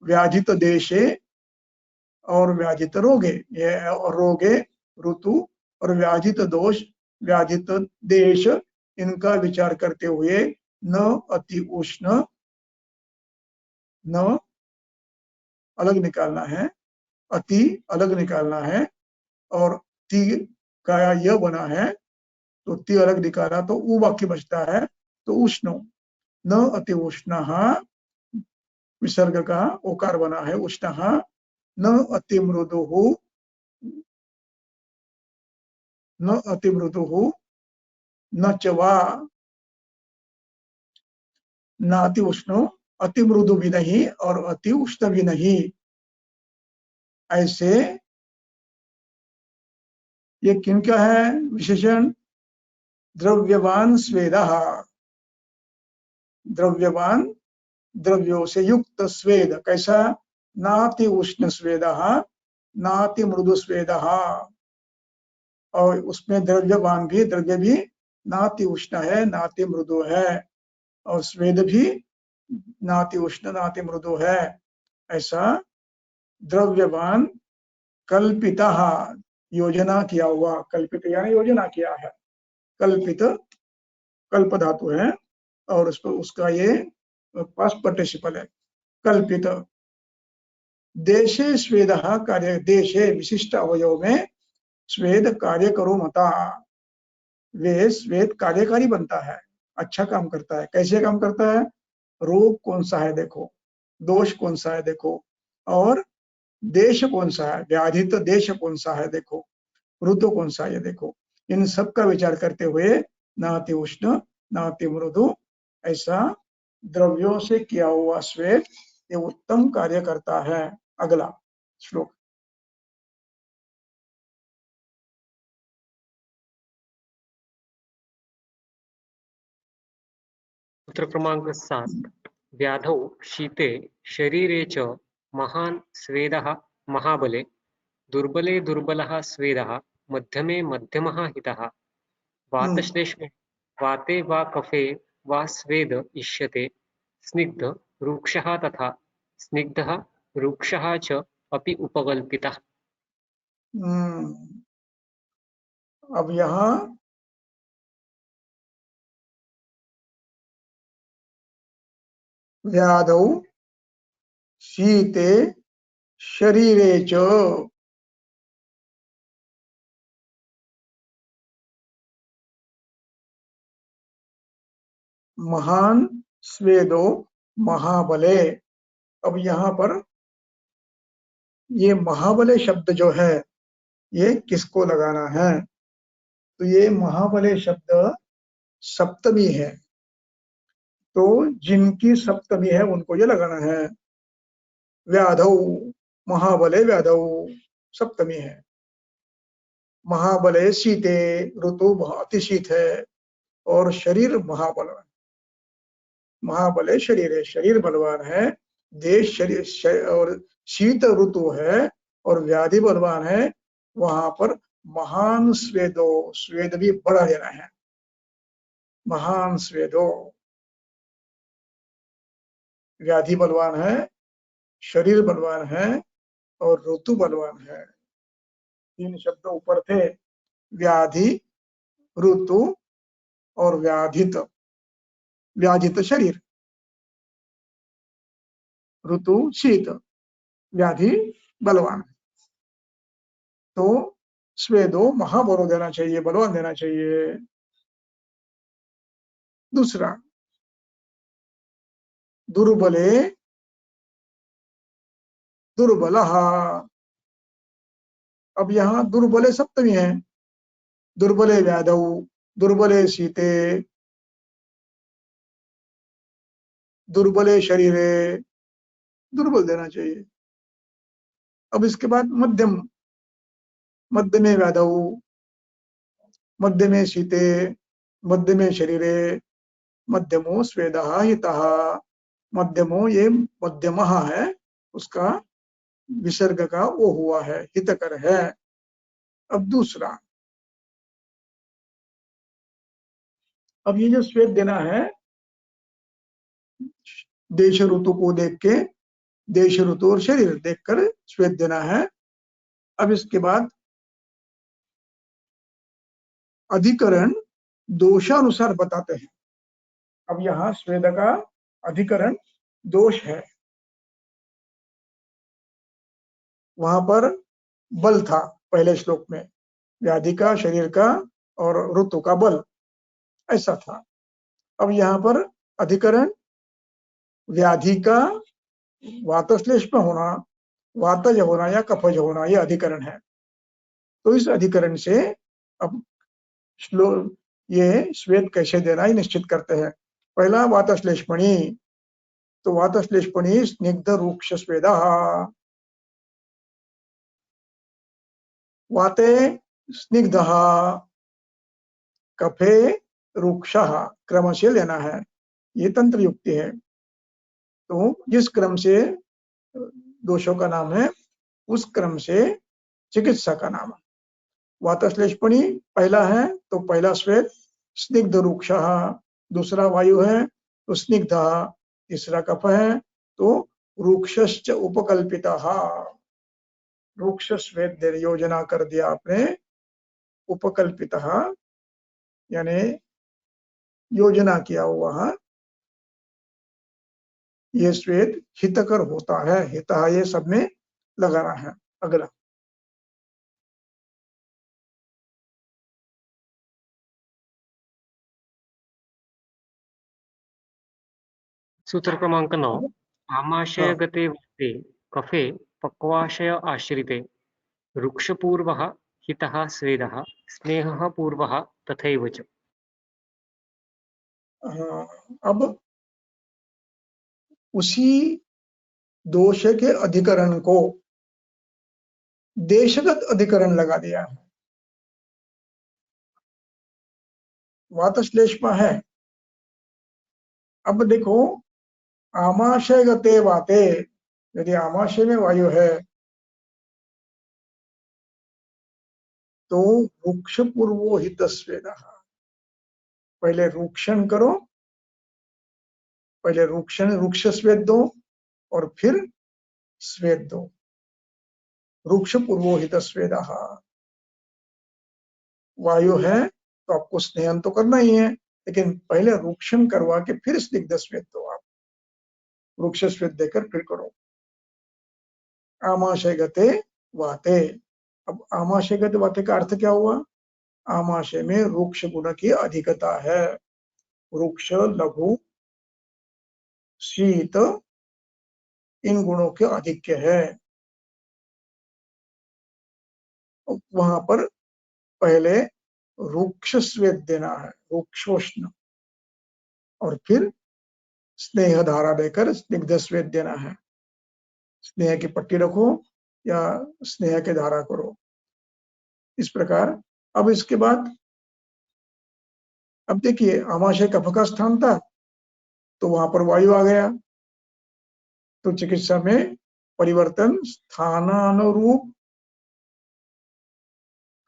व्याधित देशे और व्याधित रोगे, ये रोगे ऋतु और व्याधित दोष व्याधित देश, इनका विचार करते हुए न अति उष्ण, न अलग निकालना है, अति अलग निकालना है, और ती का यह बना है, तो ती अलग निकाला तो उ वाक्य बचता है, तो उष्ण, न अति उष्ण, विसर्ग का ओकार बना है उष्ण, न अति मृदु, न अति मृदु, न चवा, न अति उष्ण, अति मृदु भी नहीं और अति उष्ण भी नहीं। ऐसे ये किनका है विशेषण? द्रव्यवान स्वेदः, द्रव्यवान, द्रव्यों से युक्त स्वेद। कैसा? नाति उष्ण स्वेदः, नाति मृदु स्वेदः। और उसमें द्रव्यवान भी, द्रव्य भी नाति उष्ण है, नाति मृदु है, और स्वेद भी नाति उष्ण नाति मृदु है। ऐसा द्रव्यवान कल्पिता, योजना किया हुआ, कल्पित यानी योजना किया है, कल्पित कल्प धातु है और उसका ये पास्ट पार्टिसिपल है, कल्पित। देशे स्वेदः कार्य, देशे विशिष्ट अवयव में स्वेद कार्य करो मता, वे स्वेद कार्यकारी बनता है, अच्छा काम करता है। कैसे काम करता है? रोग कौन सा है देखो, दोष कौन सा है देखो, और देश कौन सा है, व्याधित देश कौन सा है देखो, ऋतु कौन सा है ये देखो। इन सब का विचार करते हुए नाति उष्ण नाति मृदु ऐसा द्रव्यों से किया हुआ स्वेद ये उत्तम कार्य करता है। अगला श्लोक। सूत्र क्रमांक 7। व्याधौ शीते शरीरे च महान् स्वेदः महाबले, दुर्बले दुर्बलः स्वेदः मध्यमे मध्यमः हितः, वातश्लेष्मे वाते वा कफे वा स्वेद इष्यते, स्निग्ध रुक्षः तथा स्निग्धः रुक्षः च अपि उपकल्पितः। अब यहाँ व्याधौ शीते शरीरे च, महान स्वेदो महाबले। अब यहाँ पर ये महाबले शब्द जो है ये किसको लगाना है? तो ये महाबले शब्द सप्तमी है, तो जिनकी सप्तमी है उनको ये लगाना है। व्याधौ, महाबले व्याधौ सप्तमी है। महाबले शीते, ऋतु अति शीत है और शरीर महाबल, महाबले शरीर है, शरीर बलवान है। देश शरीर और शीत ऋतु है और व्याधि बलवान है। वहां पर महान स्वेदो, स्वेद भी बढ़ा देना है। महान स्वेदो, व्याधि बलवान है, शरीर बलवान है और ऋतु बलवान है। तीन शब्द ऊपर थे, व्याधि, ऋतु और व्याधित। व्याधित शरीर, ऋतु शीत, व्याधि बलवान। तो स्वेदो महाबलो देना चाहिए, बलवान देना चाहिए। दूसरा, दुर्बले दुर्बलः। अब यहाँ दुर्बले सप्तमी है, दुर्बले व्याधौ, दुर्बले शीते, दुर्बले शरीरे, दुर्बल देना चाहिए। अब इसके बाद मध्यम, मध्यमे व्याधौ, मध्यमे शीते, मध्यमे शरीरे, मध्यमो स्वेदः हितः। मध्यमो ये मध्यमः है, उसका विसर्ग का वो हुआ है, हितकर है। अब दूसरा, अब ये जो स्वेद देना है देश ऋतु को देख के, देश ऋतु और शरीर देखकर स्वेद देना है। अब इसके बाद अधिकरण दोषानुसार बताते हैं। अब यहाँ स्वेद का अधिकरण दोष है। वहां पर बल था पहले श्लोक में, व्याधि का, शरीर का और ऋतु का बल, ऐसा था। अब यहाँ पर अधिकरण व्याधि का वातश्लेष में होना, वातज होना या कफज होना, यह अधिकरण है। तो इस अधिकरण से अब श्लोक ये श्वेत कैसे देना ही निश्चित करते हैं। पहला वातश्लेषमणि, तो वातश्लेषमणि स्निग्ध रुक्ष स्वेद, वाते स्निग्ध, कफे रुक्ष, क्रम से लेना है। ये तंत्र युक्ति है। तो जिस क्रम से दोषों का नाम है उस क्रम से चिकित्सा का नाम है। वातश्लेषमणि पहला है तो पहला श्वेत स्निग्ध रुक्ष, दूसरा वायु है तो स्निग्ध, तीसरा कफ है तो रुक्षश्च उपकल्पितः। रुक्ष स्वेद योजना कर दिया आपने, उपकल्पितः यानी योजना किया हुआ है, ये श्वेत हितकर होता है। हितः ये सब में लगाना है। अगला सूत्र क्रमांक 9 आमाशय हाँ, गते वक्ते कफे पक्वाशय आश्रिते रुक्षपूर्वः हितः स्वेदः स्नेहः पूर्वः तथैव च। हाँ, अब उसी दोष के अधिकरण को देशगत अधिकरण लगा दिया है। वातश्लेष्मा है। अब देखो, आमाशय गते वाते, यदि आमाशय में वायु है तो रुक्ष पूर्वोहित स्वेदः, पहले रूक्षण करो, पहले रुक्ष स्वेद दो और फिर स्वेद दो। रुक्ष पूर्वोहित स्वेदः, वायु है तो आपको स्नेहन तो करना ही है, लेकिन पहले रूक्षण करवा के फिर स्निग्ध स्वेद दो। आप वृक्ष स्वेद देकर फिर करो। आमाशय गते वाते, अब आमाशय गते वाते का अर्थ क्या हुआ? आमाशय में वृक्ष गुण की अधिकता है। वृक्ष, लघु, शीत, इन गुणों के अधिक्य है। वहां पर पहले वृक्ष स्वेद देना है, वृक्षोष्ण, और फिर स्नेह धारा देकर स्निग्ध स्वेद देना है। स्नेह की पट्टी रखो या स्नेह की धारा करो, इस प्रकार। अब इसके बाद, अब देखिए, आमाशय कफ का स्थान था तो वहां पर वायु आ गया, तो चिकित्सा में परिवर्तन स्थानानुरूप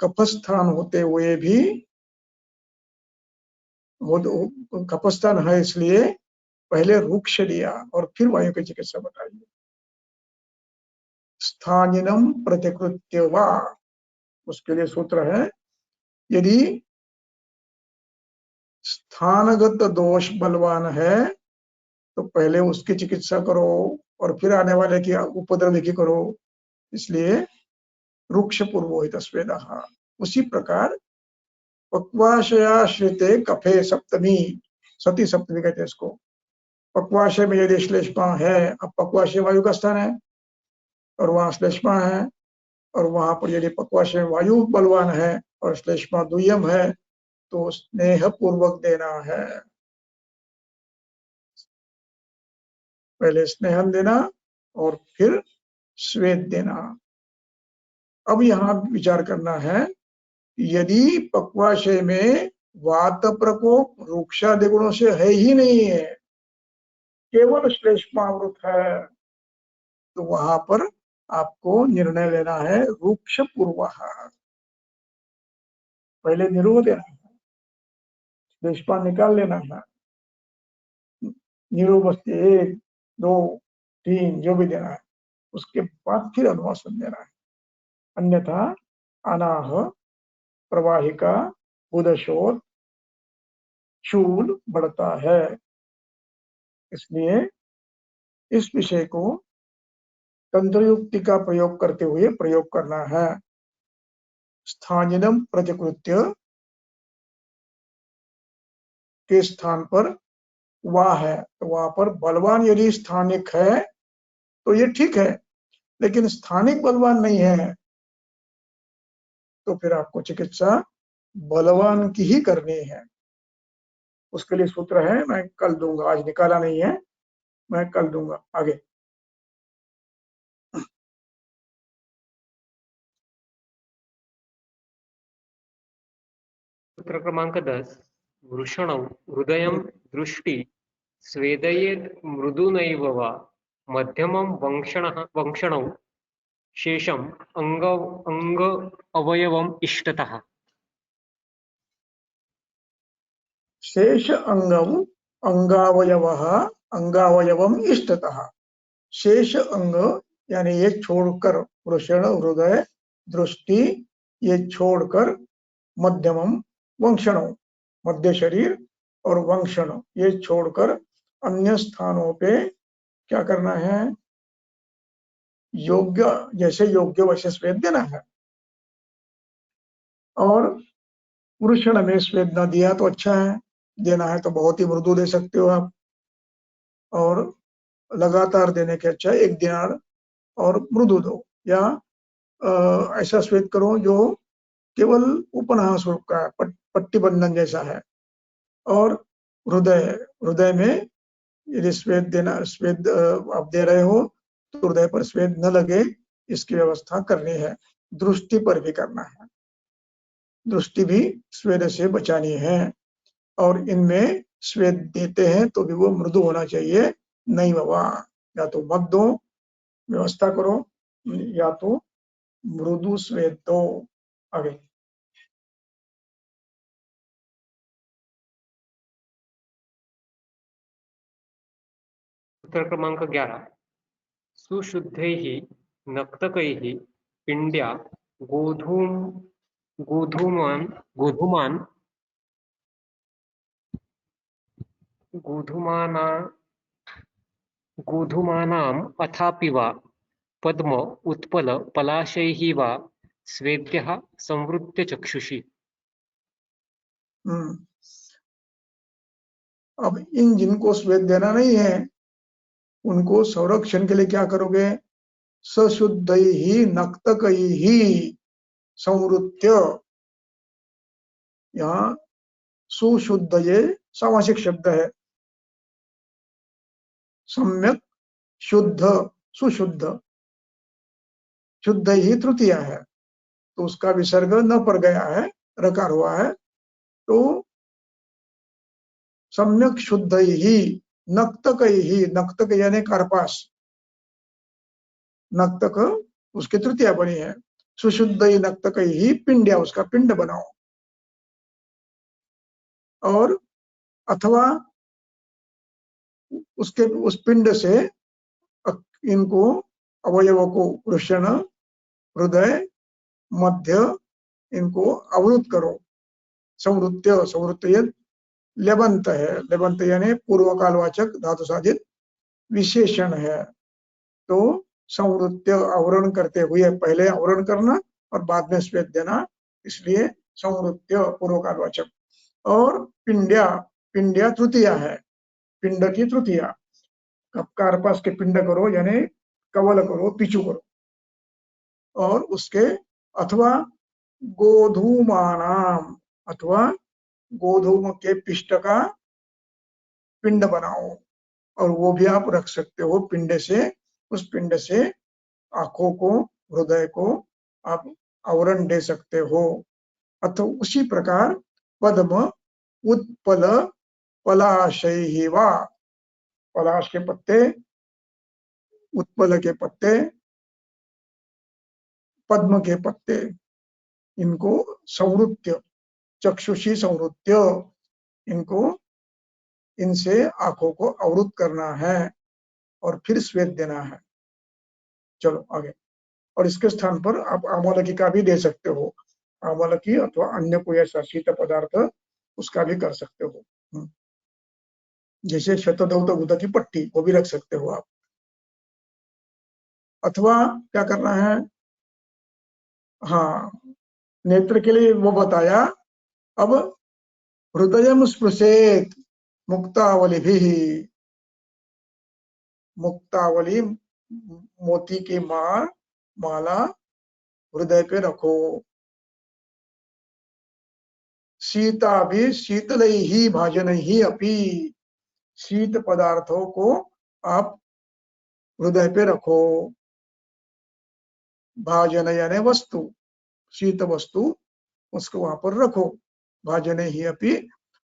कफ स्थान होते हुए भी, कफ स्थान है इसलिए पहले रुक्ष दिया और फिर वायु की चिकित्सा बताई। स्थानिनम प्रतिकृत्य वा, उसके लिए सूत्र है, यदि स्थानगत दोष बलवान है तो पहले उसकी चिकित्सा करो और फिर आने वाले की उपद्रव की करो, इसलिए रुक्ष पूर्वोहित स्वेदः। उसी प्रकार पक्वाशयाश्रिते कफे सप्तमी, सती सप्तमी कहते हैं इसको। पक्वाशय में यदि श्लेष्मा है, अब पक्वाशय वायु का स्थान है और वहां श्लेष्मा है, और वहां पर यदि पक्वाशय वायु बलवान है और श्लेष्मा दुय्यम है तो स्नेह पूर्वक देना है। पहले स्नेहन देना और फिर स्वेद देना। अब यहाँ विचार करना है, यदि पक्वाशय में वात प्रकोप रुक्षादि गुणों से है ही नहीं है, केवल श्लेष्मावृत है, तो वहां पर आपको निर्णय लेना है रुक्ष पूर्व, पहले निरोध देना है, श्लेष्मा निकाल लेना है, निरोबस्ती 1, 2, 3 जो भी देना है, उसके बाद फिर अनुवासन देना है। अन्यथा अनाह, प्रवाहिका, उदशोथ, चूल बढ़ता है। इसलिए इस विषय को तंत्रयुक्ति का प्रयोग करते हुए प्रयोग करना है। स्थानिनम प्रतिकृत्य के स्थान पर वा है, तो वहां पर बलवान यदि स्थानिक है तो ये ठीक है, लेकिन स्थानिक बलवान नहीं है तो फिर आपको चिकित्सा बलवान की ही करनी है। उसके लिए सूत्र है, मैं कल दूंगा, आज निकाला नहीं है, मैं कल दूंगा। आगे सूत्र क्रमांक 10 वृषणौ हृदयं दृष्टि स्वेदयेत् मृदुनैव वा मध्यमं वंक्षणौ शेषम् अंग अवयवम् इष्टतः। शेष अंगम अंगावयवः अंगावयवम इष्टतः। शेष अंग यानी ये छोड़कर, वृषण, हृदय, दृष्टि, ये छोड़कर मध्यमम वंक्षणम, मध्य शरीर और वंक्षण ये छोड़कर अन्य स्थानों पे क्या करना है, योग्य जैसे योग्य वैसे स्वेद देना है। और पुरुषण में स्वेद न दिया तो अच्छा है, देना है तो बहुत ही मृदु दे सकते हो आप, और लगातार देने के अच्छा 1 दिनार और मृदु दो, या ऐसा स्वेद करो जो केवल उपनाह स्वरूप का है, पट्टी बंधन जैसा है। और हृदय हृदय में यदि स्वेद आप दे रहे हो तो हृदय पर स्वेद न लगे इसकी व्यवस्था करनी है। दृष्टि पर भी करना है, दृष्टि भी स्वेद से बचानी है। और इनमें स्वेद देते हैं तो भी वो मृदु होना चाहिए, नहीं बाबा, या तो मत दो, व्यवस्था करो, या तो मृदु स्वेद दो। आगे उत्तर क्रमांक 11, सुशुद्धैः नक्तकैः पिंड्या गोधूम गोधूमान गोधूमान गोधूमाना गोधूमानाम् अथापि वा पद्म उत्पल पलाशैः वा स्वेद्यः संवृत्य चक्षुषी। अब इन जिनको स्वेद देना नहीं है उनको संरक्षण के लिए क्या करोगे, सशुद्धैः नक्तकैः संवृत्य, यहाँ सुशुद्ध ये सामासिक शब्द है, सम्यक शुद्ध सुशुद्ध, शुद्ध ही तृतीया है तो उसका विसर्ग न पर गया है, रकार हुआ है, तो सम्यक शुद्ध ही नक्तक ही, नक्तक यानी कार्पास, नक्तक उसकी तृतीया बनी है, सुशुद्ध ही नक्तक ही पिंड्या उसका पिंड बनाओ। और अथवा उसके उस पिंड से इनको अवयवों को वृषण हृदय मध्य इनको अवरुद्ध करो। संवृत्य संवृत्य लेबंत है, लेबंत यानी पूर्व कालवाचक धातु साधित विशेषण है। तो संवृत्य आवरण करते हुए, पहले आवरण करना और बाद में स्वेद देना, इसलिए संवृत्य पूर्व कालवाचक। और पिंड्या, पिंड्या तृतीया है, पिंड की तृतीया, कार्पास के पिंड करो यानी कवल करो, पिचू करो। और उसके अथवा गोधूमानाम, अथवा गोधूम के पिष्ट का पिंड बनाओ, और वो भी आप रख सकते हो पिंड से, उस पिंड से आंखों को हृदय को आप आवरण दे सकते हो। अथवा उसी प्रकार पद्म उत्पल पलाशैः वा, पलाश के पत्ते, उत्पल के पत्ते, पद्म के पत्ते, इनको संवृत्य चक्षुषी संवृत्य, इनको इनसे आंखों को अवरुद्ध करना है और फिर स्वेद देना है। चलो आगे। और इसके स्थान पर आप आमोलकी का भी दे सकते हो, आमोलकी अथवा अन्य कोई ऐसा शीत पदार्थ उसका भी कर सकते हो, जैसे शतदौत की पट्टी वो भी रख सकते हो आप। अथवा क्या करना है, हाँ नेत्र के लिए वो बताया। अब हृदयम स्पृशेत मुक्तावली भी, मुक्तावली मोती की माला हृदय पे रखो। शीता भी शीतल ही भाजन ही अपी, शीत पदार्थों को आप हृदय पे रखो। भाजन यानी वस्तु, शीत वस्तु उसको वहां पर रखो। भाजन ही अपी,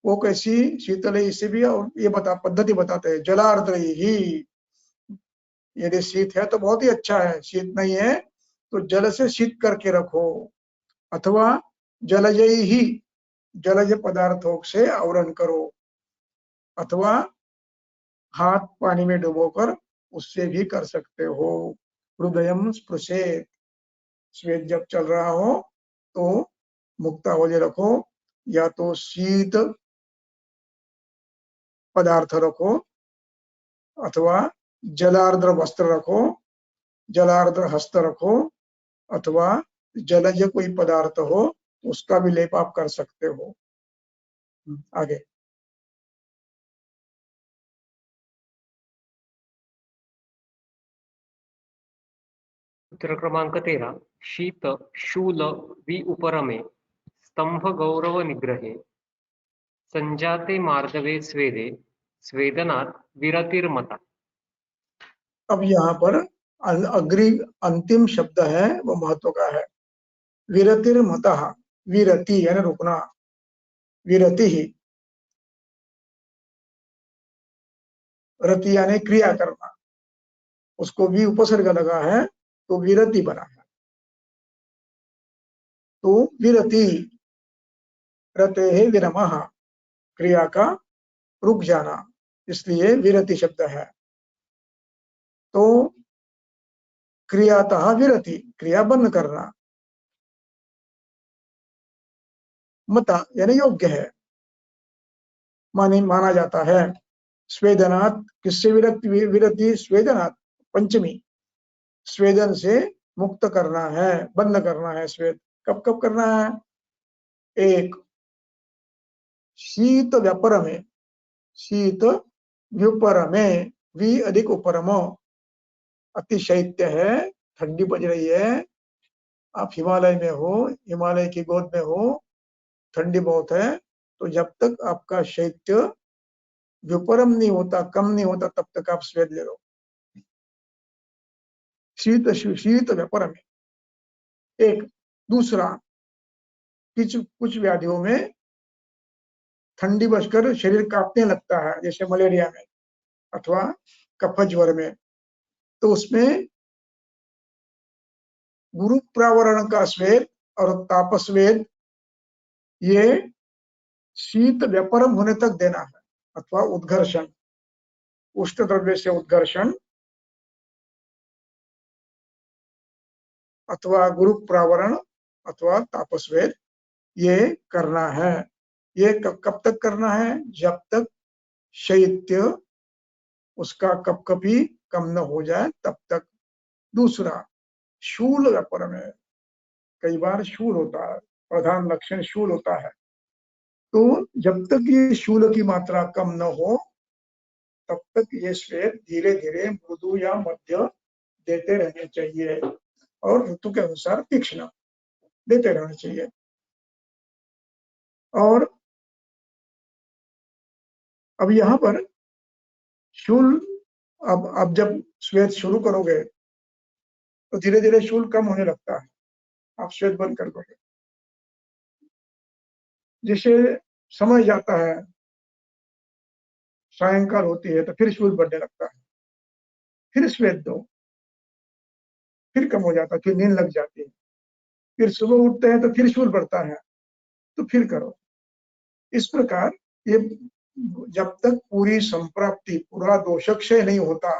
वो कैसी, शीतल से भी, और ये पद्धति बताते हैं जलार्द्र ही, यदि शीत है तो बहुत ही अच्छा है, शीत नहीं है तो जल से शीत करके रखो। अथवा जलजयी ही, जलज पदार्थों से आवरण करो। अथवा हाथ पानी में डुबोकर उससे भी कर सकते हो। हृदयम स्पृशेत, स्वेद जब चल रहा हो तो मुक्तावली रखो, या तो शीत पदार्थ रखो, अथवा जलार्द्र वस्त्र रखो, जलार्द्र हस्त रखो, अथवा जलज कोई पदार्थ हो उसका भी लेप आप कर सकते हो। आगे सूत्र क्रमांक 13 शीत शूल वि उपरमे स्तंभ गौरव निग्रहे संजाते मार्दवे स्वेदे स्वेदनात् विरतिर्मता। अब यहाँ पर अग्री अंतिम शब्द है वो महत्व का है। विरतिर्मतः, विरति यानी रुकना, विरति ही, रति यानी क्रिया करना, उसको भी उपसर्ग लगा है तो विरति बना है। तो विरति, रते है विरमः, क्रिया का रुक जाना, इसलिए विरति शब्द है। तो क्रियातः विरति, क्रिया बंद करना, मता यानी योग्य है, माना जाता है। स्वेदनात्, किससे विरति? स्वेदनात्, पंचमी, स्वेदन से मुक्त करना है, बंद करना है स्वेद। कब कब करना है? एक, शीत व्यापर में, शीत व्युपर में, वी अधिक उपरम, अतिशैत्य है, ठंडी बज रही है, आप हिमालय में हो, हिमालय की गोद में हो, ठंडी बहुत है, तो जब तक आपका शैत्य व्युपरम नहीं होता, कम नहीं होता, तब तक आप स्वेद ले लो। शीत व्यापर में एक। दूसरा, कुछ व्याधियों में ठंडी बजकर शरीर कांपने लगता है, जैसे मलेरिया में अथवा कफ ज्वर में, तो उसमें गुरु प्रावरण का स्वेद और तापस्वेद ये शीत व्यापरम होने तक देना है, अथवा उद्घर्षण, उष्ण द्रव्य से उद्घर्षण अथवा गुरु प्रावरण अथवा तापस्वेद ये करना है। ये कब तक करना है? जब तक शैत्य उसका कपकपी कम न हो जाए तब तक। दूसरा, शूल व्यापर में, कई बार शूल होता है, प्रधान लक्षण शूल होता है, तो जब तक ये शूल की मात्रा कम न हो तब तक ये स्वेद धीरे धीरे मृदु या मध्य देते रहने चाहिए, और ऋतु के अनुसार तीक्ष्ण देते रहना चाहिए। और अब यहाँ पर शूल, अब जब स्वेद शुरू करोगे तो धीरे धीरे शूल कम होने लगता है, आप स्वेद बंद कर दोगे। जैसे समय जाता है, सायंकाल होती है तो फिर शूल बढ़ने लगता है, फिर स्वेद दो, फिर कम हो जाता है, फिर नींद लग जाती है, फिर सुबह उठते हैं तो फिर शूल बढ़ता है, तो फिर करो। इस प्रकार ये जब तक पूरी संप्राप्ति, पूरा दोषक्षय नहीं होता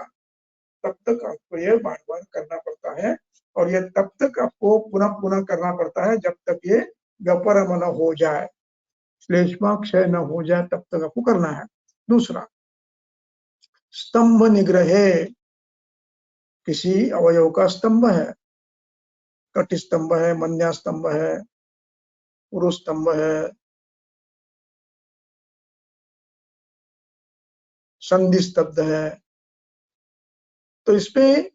तब तक आपको ये बार बार करना पड़ता है, और ये तब तक आपको पुनः पुनः करना पड़ता है जब तक ये व्यापरम न हो जाए, श्लेष्माक्षय न हो जाए, तब तक आपको करना है। दूसरा, स्तंभ निग्रहे, किसी अवयव का स्तंभ है, कट स्तंभ है, मन्या स्तंभ है, पुरुष स्तंभ है, संधि स्तंभ है, तो इसमें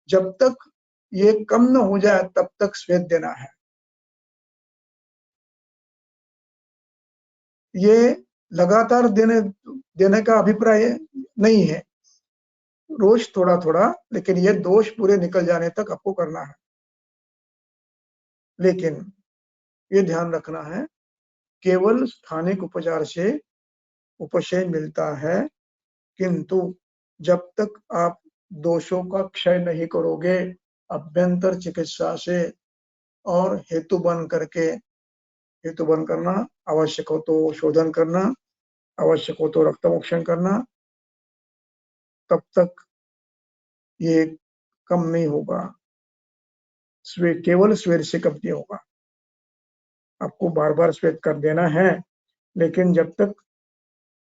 जब तक ये कम न हो जाए तब तक स्वेद देना है। ये लगातार देने का अभिप्राय नहीं है, रोज थोड़ा थोड़ा, लेकिन ये दोष पूरे निकल जाने तक आपको करना है। लेकिन ये ध्यान रखना है, केवल स्थानिक उपचार से उपशय मिलता है, किंतु जब तक आप दोषों का क्षय नहीं करोगे अभ्यंतर चिकित्सा से और हेतु बन करना, आवश्यक हो तो शोधन करना, आवश्यक हो तो रक्तमोक्षण करना, तब तक ये कम नहीं होगा। केवल स्वेद से कम नहीं होगा, आपको बार बार स्वेद कर देना है, लेकिन जब तक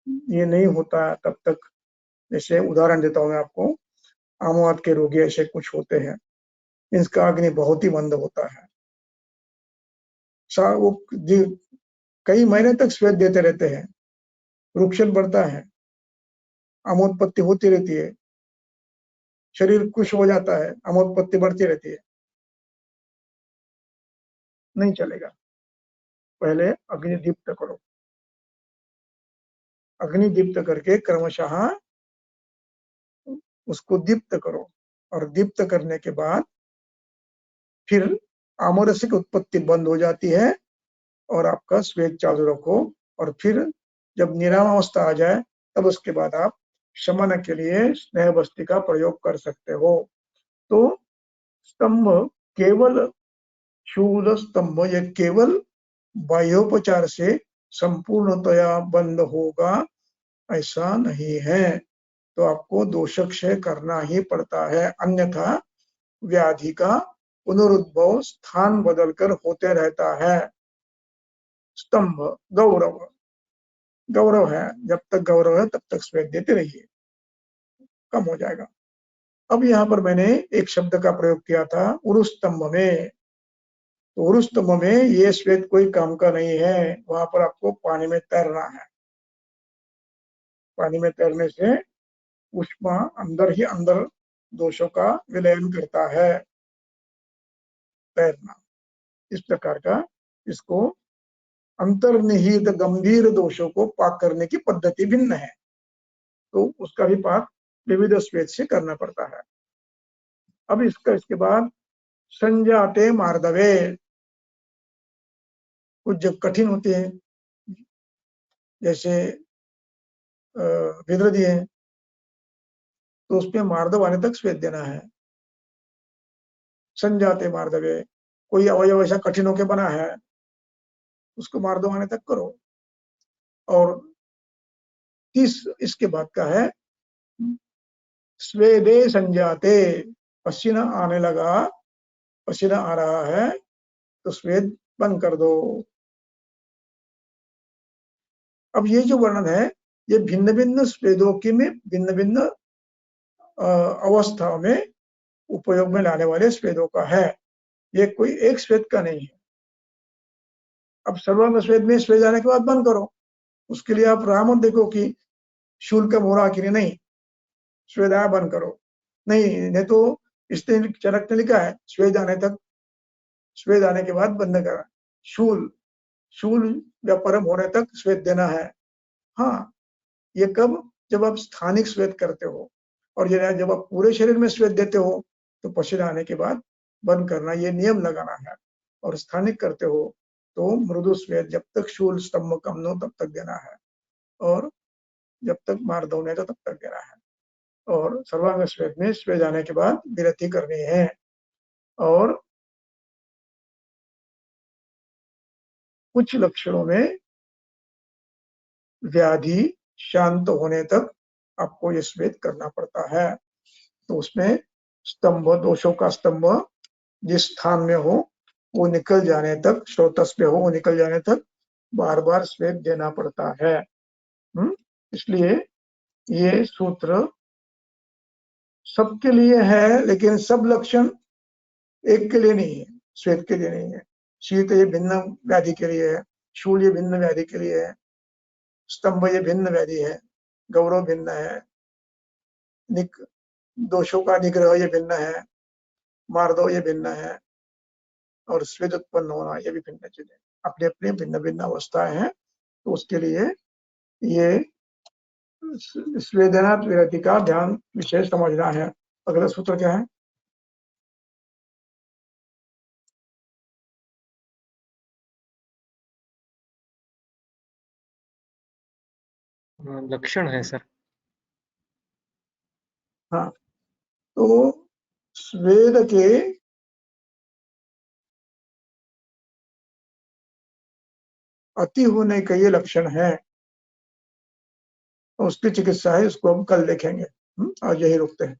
ये नहीं होता तब तक, जैसे उदाहरण देता हूँ मैं आपको, आमवाद के रोगी ऐसे कुछ होते हैं, इसका अग्नि बहुत ही मंद होता है, वो कई महीने तक श्वेत देते रहते हैं, वृक्षण बढ़ता है, अमोत्पत्ति होती रहती है, शरीर खुश हो जाता है, अमोत्पत्ति बढ़ती रहती है, नहीं चलेगा। पहले अग्नि दीप्त करो, अग्नि दीप्त करके क्रमशः उसको दीप्त करो, और दीप्त करने के बाद फिर आमरस की उत्पत्ति बंद हो जाती है और आपका श्वेत चालू रखो, और फिर जब निराम अवस्था आ जाए तब उसके बाद आप शमन के लिए स्नेह बस्ती का प्रयोग कर सकते हो। तो स्तंभ केवल शूल स्तंभ ये केवल बाह्योपचार से संपूर्णतया बंद होगा ऐसा नहीं है, तो आपको दोषक्षय करना ही पड़ता है, अन्यथा व्याधि का पुनरुद्भव स्थान बदलकर होते रहता है। स्तंभ गौरव, गौरव है, जब तक गौरव है तब तक श्वेत देते रहिए, कम हो जाएगा। अब यहाँ पर मैंने एक शब्द का प्रयोग किया था उरुस्तंभ में, तो उरुस्तंभ में ये श्वेत कोई काम का नहीं है, वहां पर आपको पानी में तैरना है, पानी में तैरने से उष्मा अंदर ही अंदर दोषों का विलयन करता है, तैरना इस प्रकार का, इसको अंतर्निहित गंभीर दोषों को पाक करने की पद्धति भिन्न है, तो उसका भी पाक विविध श्वेत से करना पड़ता है। अब इसके बाद संजाते मार्दवे, कुछ जब कठिन होते हैं जैसे विद्रदी है, तो उसमें मार्दव आने तक श्वेत देना है। संजाते मार्दवे, कोई अवयव ऐसा कठिन होकर बना है, उसको मार्दव आने तक करो। और 30 इसके बाद का है स्वेदे संजाते, पसीना आने लगा, पसीना आ रहा है तो स्वेद बंद कर दो। अब ये जो वर्णन है ये भिन्न भिन्न स्वेदों की में भिन्न भिन्न अवस्थाओं में उपयोग में लाने वाले स्वेदों का है, ये कोई एक स्वेद का नहीं है। अब सर्वांग स्वेद में स्वेद आने के बाद बंद करो, उसके लिए आप राह मत देखो कि शूल का मोहरा कि नहीं, स्वेद आया बंद करो, नहीं तो इसने चरक ने लिखा है स्वेद आने तक, स्वेद आने के बाद बंद करा। शूल या परम होने तक श्वेत देना है। हाँ, ये कब, जब आप स्थानिक श्वेत करते हो, और ये जब आप पूरे शरीर में श्वेत देते हो तो पसीना आने के बाद बंद करना, ये नियम लगाना है। और स्थानिक करते हो तो मृदु श्वेत जब तक शूल स्तंभ कम न हो तब तक देना है, और जब तक मार्दव नहीं तो तब तक देना है। और सर्वांग श्वेत में श्वेत आने के बाद विरति करनी है, और कुछ लक्षणों में व्याधि शांत होने तक आपको ये श्वेत करना पड़ता है। तो उसमें स्तंभ, दोषों का स्तंभ जिस स्थान में हो वो निकल जाने तक, स्रोतस पे हो वो निकल जाने तक बार बार श्वेत देना पड़ता है। इसलिए ये सूत्र सबके लिए है, लेकिन सब लक्षण एक के लिए नहीं है, श्वेत के लिए नहीं है। शीत ये भिन्न व्याधि के लिए है, शूल ये भिन्न व्याधि के लिए है, स्तंभ ये भिन्न व्याधि है, गौरव भिन्न है, दोषों का निग्रह ये भिन्न है, मार्दव ये भिन्न है, और स्वेद उत्पन्न होना ये भी भिन्न चीजें, अपने अपने भिन्न भिन्न अवस्थाएं हैं। तो उसके लिए ये स्वेदना विरति का ध्यान विशेष समझना है। अगला सूत्र क्या है? लक्षण है सर। हाँ, तो स्वेद के अति होने का ये लक्षण है, तो उसकी चिकित्सा है, उसको हम कल देखेंगे। आज यही रुकते हैं।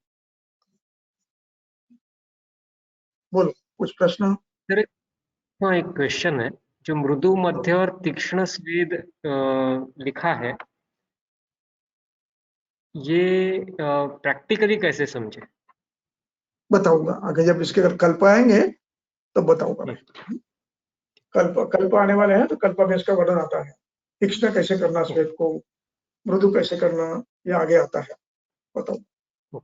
बोलो, कुछ प्रश्न? सर हाँ, एक क्वेश्चन है, जो मृदु, मध्य और तीक्ष्ण स्वेद लिखा है, ये प्रैक्टिकली कैसे समझे? बताऊंगा आगे, जब इसके कल्प आएंगे तो बताऊंगा मैं। कल्प आने वाले हैं तो कल्प में इसका वर्णन आता है। तीक्ष्ण कैसे करना श्वेत को, मृदु कैसे करना, ये आगे आता है, बताओ।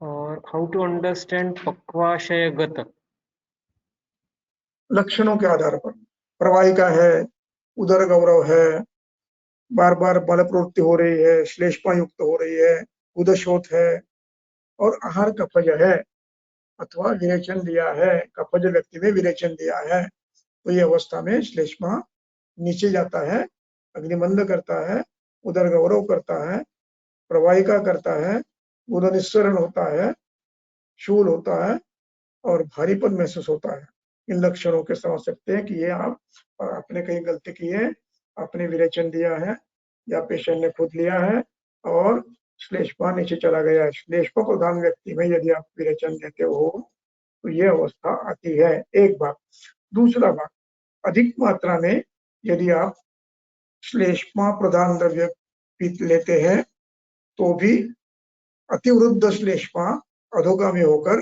और हाउ टू अंडरस्टैंड पक्वाशयगत? लक्षणों के आधार पर, प्रवाहिका है, उदर गौरव है, बार बार बल प्रवृत्ति हो रही है, श्लेष्मा युक्त हो रही है, उदशोथ है, और आहार कफज है, अथवा विरेचन दिया है, कफज व्यक्ति में विरेचन दिया है, तो ये अवस्था में श्लेष्मा नीचे जाता है, अग्निमंद करता है, उदर गौरव करता है, प्रवाहिका करता है, उदर निस्सरण होता है, शूल होता है, और भारीपन महसूस होता है। इन लक्षणों के समझ सकते हैं कि ये आपने कहीं गलती की है, आपने विरेचन दिया है, या पेशेंट ने खुद लिया है और श्लेष्मा नीचे चला गया है। श्लेष्मा प्रधान व्यक्ति में यदि आप विरेचन देते हो तो ये अवस्था आती है, एक बात। दूसरा बात, अधिक मात्रा में यदि आप श्लेष्मा प्रधान द्रव्य लेते हैं तो भी अतिवृद्ध श्लेष्मा अधोगामी होकर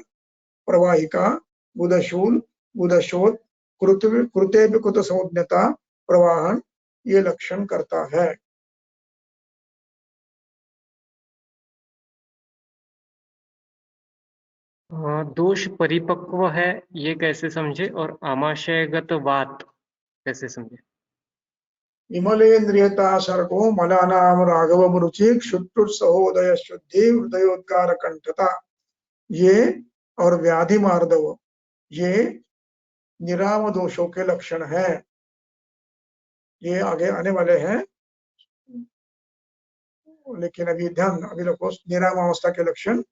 प्रवाहिका, बुधशूल, बुधशोथ, कृते कृत संज्ञता, प्रवाहन, ये लक्षण करता है। दोष परिपक्व है, ये कैसे समझे? और आमाशयगत वात कैसे समझे? विमलेन्द्रियता सर्गो मलानाम राघव रुचि क्षुत्रुट सहोदय शुद्धि हृदयोद्गार कंठता, ये और व्याधि मार्दव, ये निराम दोषों के लक्षण है। ये आगे आने वाले हैं, लेकिन अभी ध्यान, अभी रखो। निराम अवस्था के लक्षण,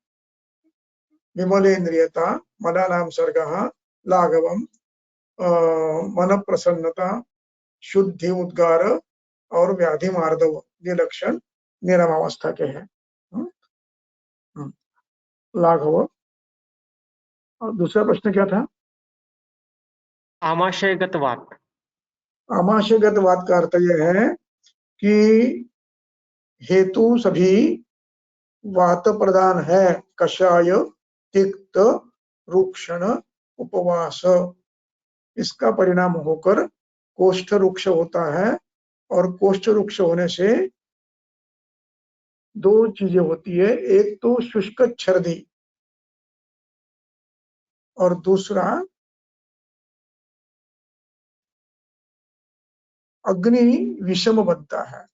विमलेन्द्रियता, मलानाम सर्गः, लाघवम, मन प्रसन्नता, शुद्धि उद्गार और व्याधि मार्दव, ये लक्षण निरमावस्था के हैं। लाघव। और दूसरा प्रश्न क्या था? आमाशयगत वात। आमाशयगत वात का अर्थ यह है कि हेतु सभी वात प्रदान है, कषाय, तिक्त, रुक्षण, उपवास, इसका परिणाम होकर कोष्ठ रुक्ष होता है, और कोष्ठ रुक्ष होने से दो चीजें होती है, एक तो शुष्क छर्दी और दूसरा अग्नि विषम बनता है।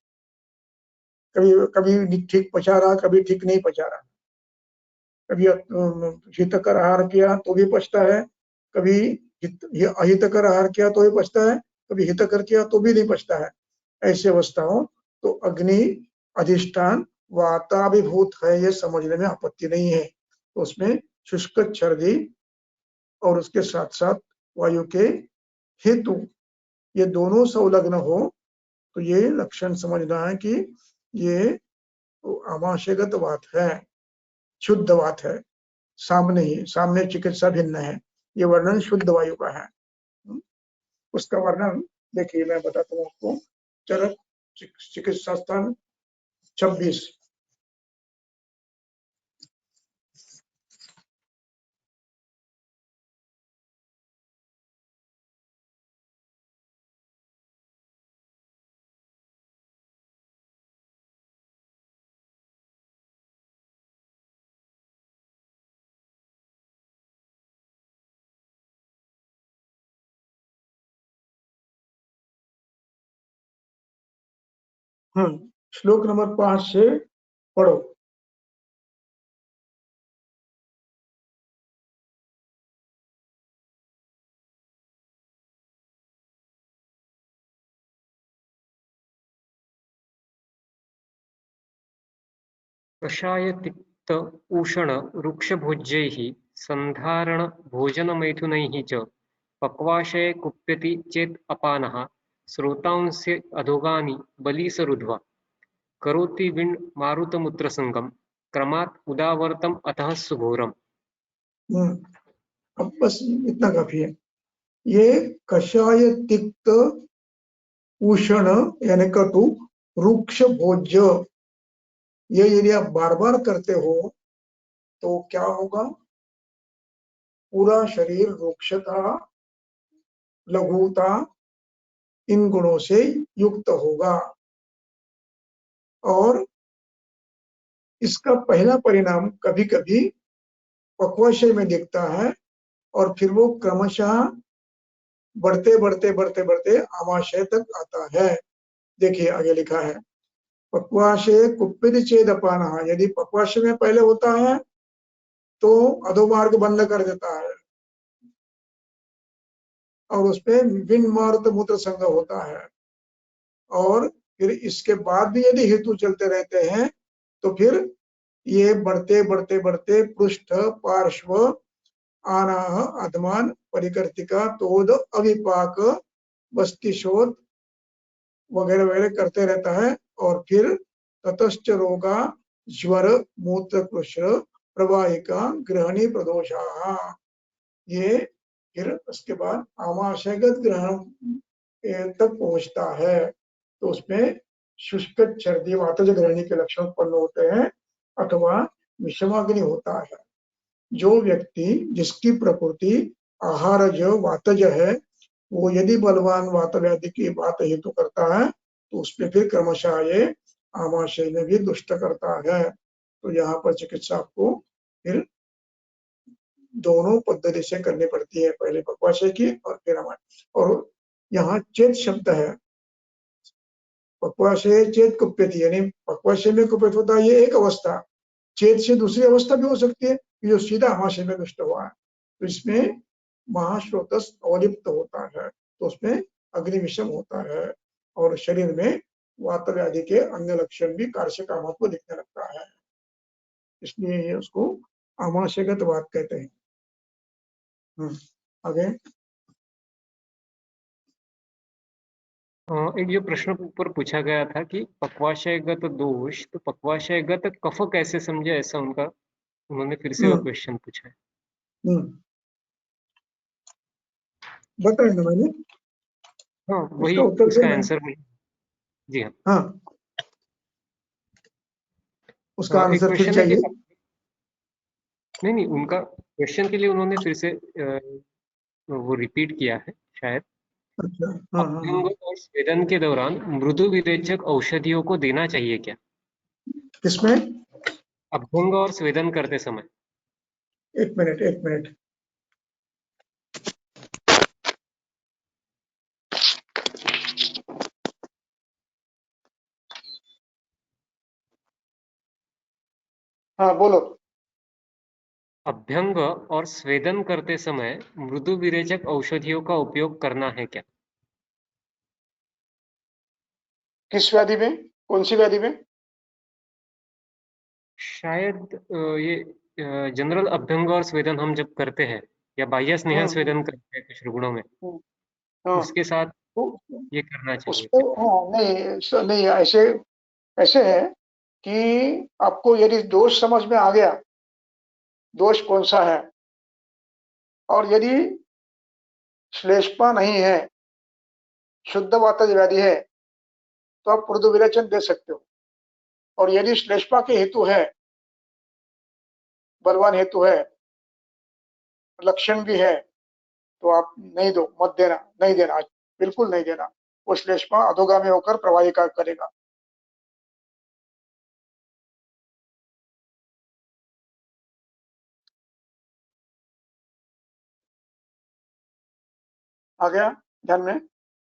कभी कभी ठीक पचा रहा, कभी ठीक नहीं पचा रहा, कभी हितकर आहार किया तो भी पचता है, कभी अहितकर आहार किया तो भी पचता है, कभी हितकर किया तो भी नहीं पचता है। ऐसी अवस्था हो तो अग्नि अधिष्ठान वाताभिभूत है, ये समझने में आपत्ति नहीं है। तो उसमें शुष्क छर्दी और उसके साथ साथ वायु के हेतु, ये दोनों संलग्न हो तो ये लक्षण समझना है कि ये आमाशयगत वात है, शुद्ध वात है। सामने चिकित्सा भिन्न है, ये वर्णन शुद्ध वायु का है। उसका वर्णन देखिए, मैं बताता हूँ आपको। चरक चिकित्सा स्थान 26। श्लोक नंबर 5 से पढ़ो। कषाय तिक्त उषण रुक्षभोज्यैः सन्धारण भोजनमैथुनैः च पक्वाशये कुप्यति चेत् अपानः श्रोतांस्य अधोगानि बलिसरुध्वा करोति विण् मारुतमुत्रसंगम क्रमात् उदावर्तम अतः सुघोरम। अब बस इतना काफी है। ये कषाय तिक्त उष्ण यानी कटु, रुक्ष भोज्य ये यदि आप बार बार करते हो तो क्या होगा? पूरा शरीर रुक्षता, लघुता, इन गुणों से युक्त होगा। और इसका पहला परिणाम कभी कभी पक्वाशय में दिखता है और फिर वो क्रमशः बढ़ते बढ़ते बढ़ते बढ़ते आमाशय तक आता है। देखिए आगे लिखा है, पक्वाशय कुप्पित चेद अपानः, यदि पक्वाशय में पहले होता है तो अधोमार्ग बंद कर देता है और उसमें विन्मार्त मूत्र संग होता है। और फिर इसके बाद भी यदि हेतु चलते रहते हैं तो फिर ये बढ़ते बढ़ते बढ़ते पृष्ठ, पार्श्व, आनाह, अधमान, परिकर्तिका, तोद, अविपाक, बस्तिशोथ वगैरह वगैरह करते रहता है। और फिर ततश्च रोगा, ज्वर, मूत्रकृश, प्रवाहिका, गृहणी प्रदोषा, ये फिर उसके बाद आमाशयगत ग्रहण तक पहुंचता है। तो उसमें शुष्क, सर्दी, वातज ग्रहणी के लक्षण उत्पन्न होते हैं अथवा विषमाग्नि होता है। जो व्यक्ति जिसकी प्रकृति आहारज वातज है, वो यदि बलवान वात व्याधि की बात हेतु करता है तो उसमें फिर क्रमशः ये आमाशय में भी दुष्ट करता है। तो यहाँ पर चिकित्सा आपको फिर दोनों पद्धति से करनी पड़ती है, पहले पक्वाशय की और फिर हमारे। और यहाँ चेत शब्द है, पक्वाशय चेत कुप्यति, यानी पक्वाशय में कुपित होता है ये एक अवस्था, चेत से दूसरी अवस्था भी हो सकती है जो सीधा आमाशय में नष्ट हुआ है। तो इसमें महाश्रोतस अवलिप्त होता है तो उसमें अग्निविषम होता है और शरीर में वात व्याधि के अन्य लक्षण भी कार्य दिखने लगता है, इसलिए ये उसको आमाशयगत वात कहते हैं। आगे एक जो प्रश्न ऊपर पूछा गया था कि पक्वाशयगत दोष, तो पक्वाशयगत कफ कैसे समझे, ऐसा उन्होंने फिर से वो क्वेश्चन पूछा है। बताया ना मैंने, हाँ वही उत्तर उसका देना। आंसर वही। जी हाँ। हाँ, उसका एक आंसर फिर क्वेश्चन है कि चाहिए। नहीं उनका क्वेश्चन के लिए उन्होंने फिर से वो रिपीट किया है शायद। अच्छा, हाँ हाँ हाँ। अभ्यंग और स्वेदन के दौरान मृदु विरेचक औषधियों को देना चाहिए क्या? किसमें? अभ्यंग और स्वेदन करते समय। एक मिनट एक मिनट। हाँ बोलो। अभ्यंग और स्वेदन करते समय मृदु विरेचक औषधियों का उपयोग करना है क्या? किस व्याधि में, कौन सी व्याधि में? शायद ये जनरल अभ्यंग और स्वेदन हम जब करते हैं या बाह्य स्नेहन हम्म, स्वेदन करते हैं कुछ रुग्णों में, हम्म, हाँ। उसके साथ तो ये करना चाहिए उसको क्या? हाँ, नहीं नहीं, ऐसे ऐसे है कि आपको यदि दोष समझ में आ गया, दोष कौन सा है, और यदि श्लेष्मा नहीं है, शुद्ध वातज व्याधि है, तो आप मृदु विरेचन दे सकते हो। और यदि श्लेष्मा के हेतु है, बलवान हेतु है, लक्षण भी है, तो आप नहीं दो, मत देना, नहीं देना, बिल्कुल नहीं देना। वो श्लेष्मा अधोगामी होकर प्रवाहिका करेगा। आ गया ध्यान में?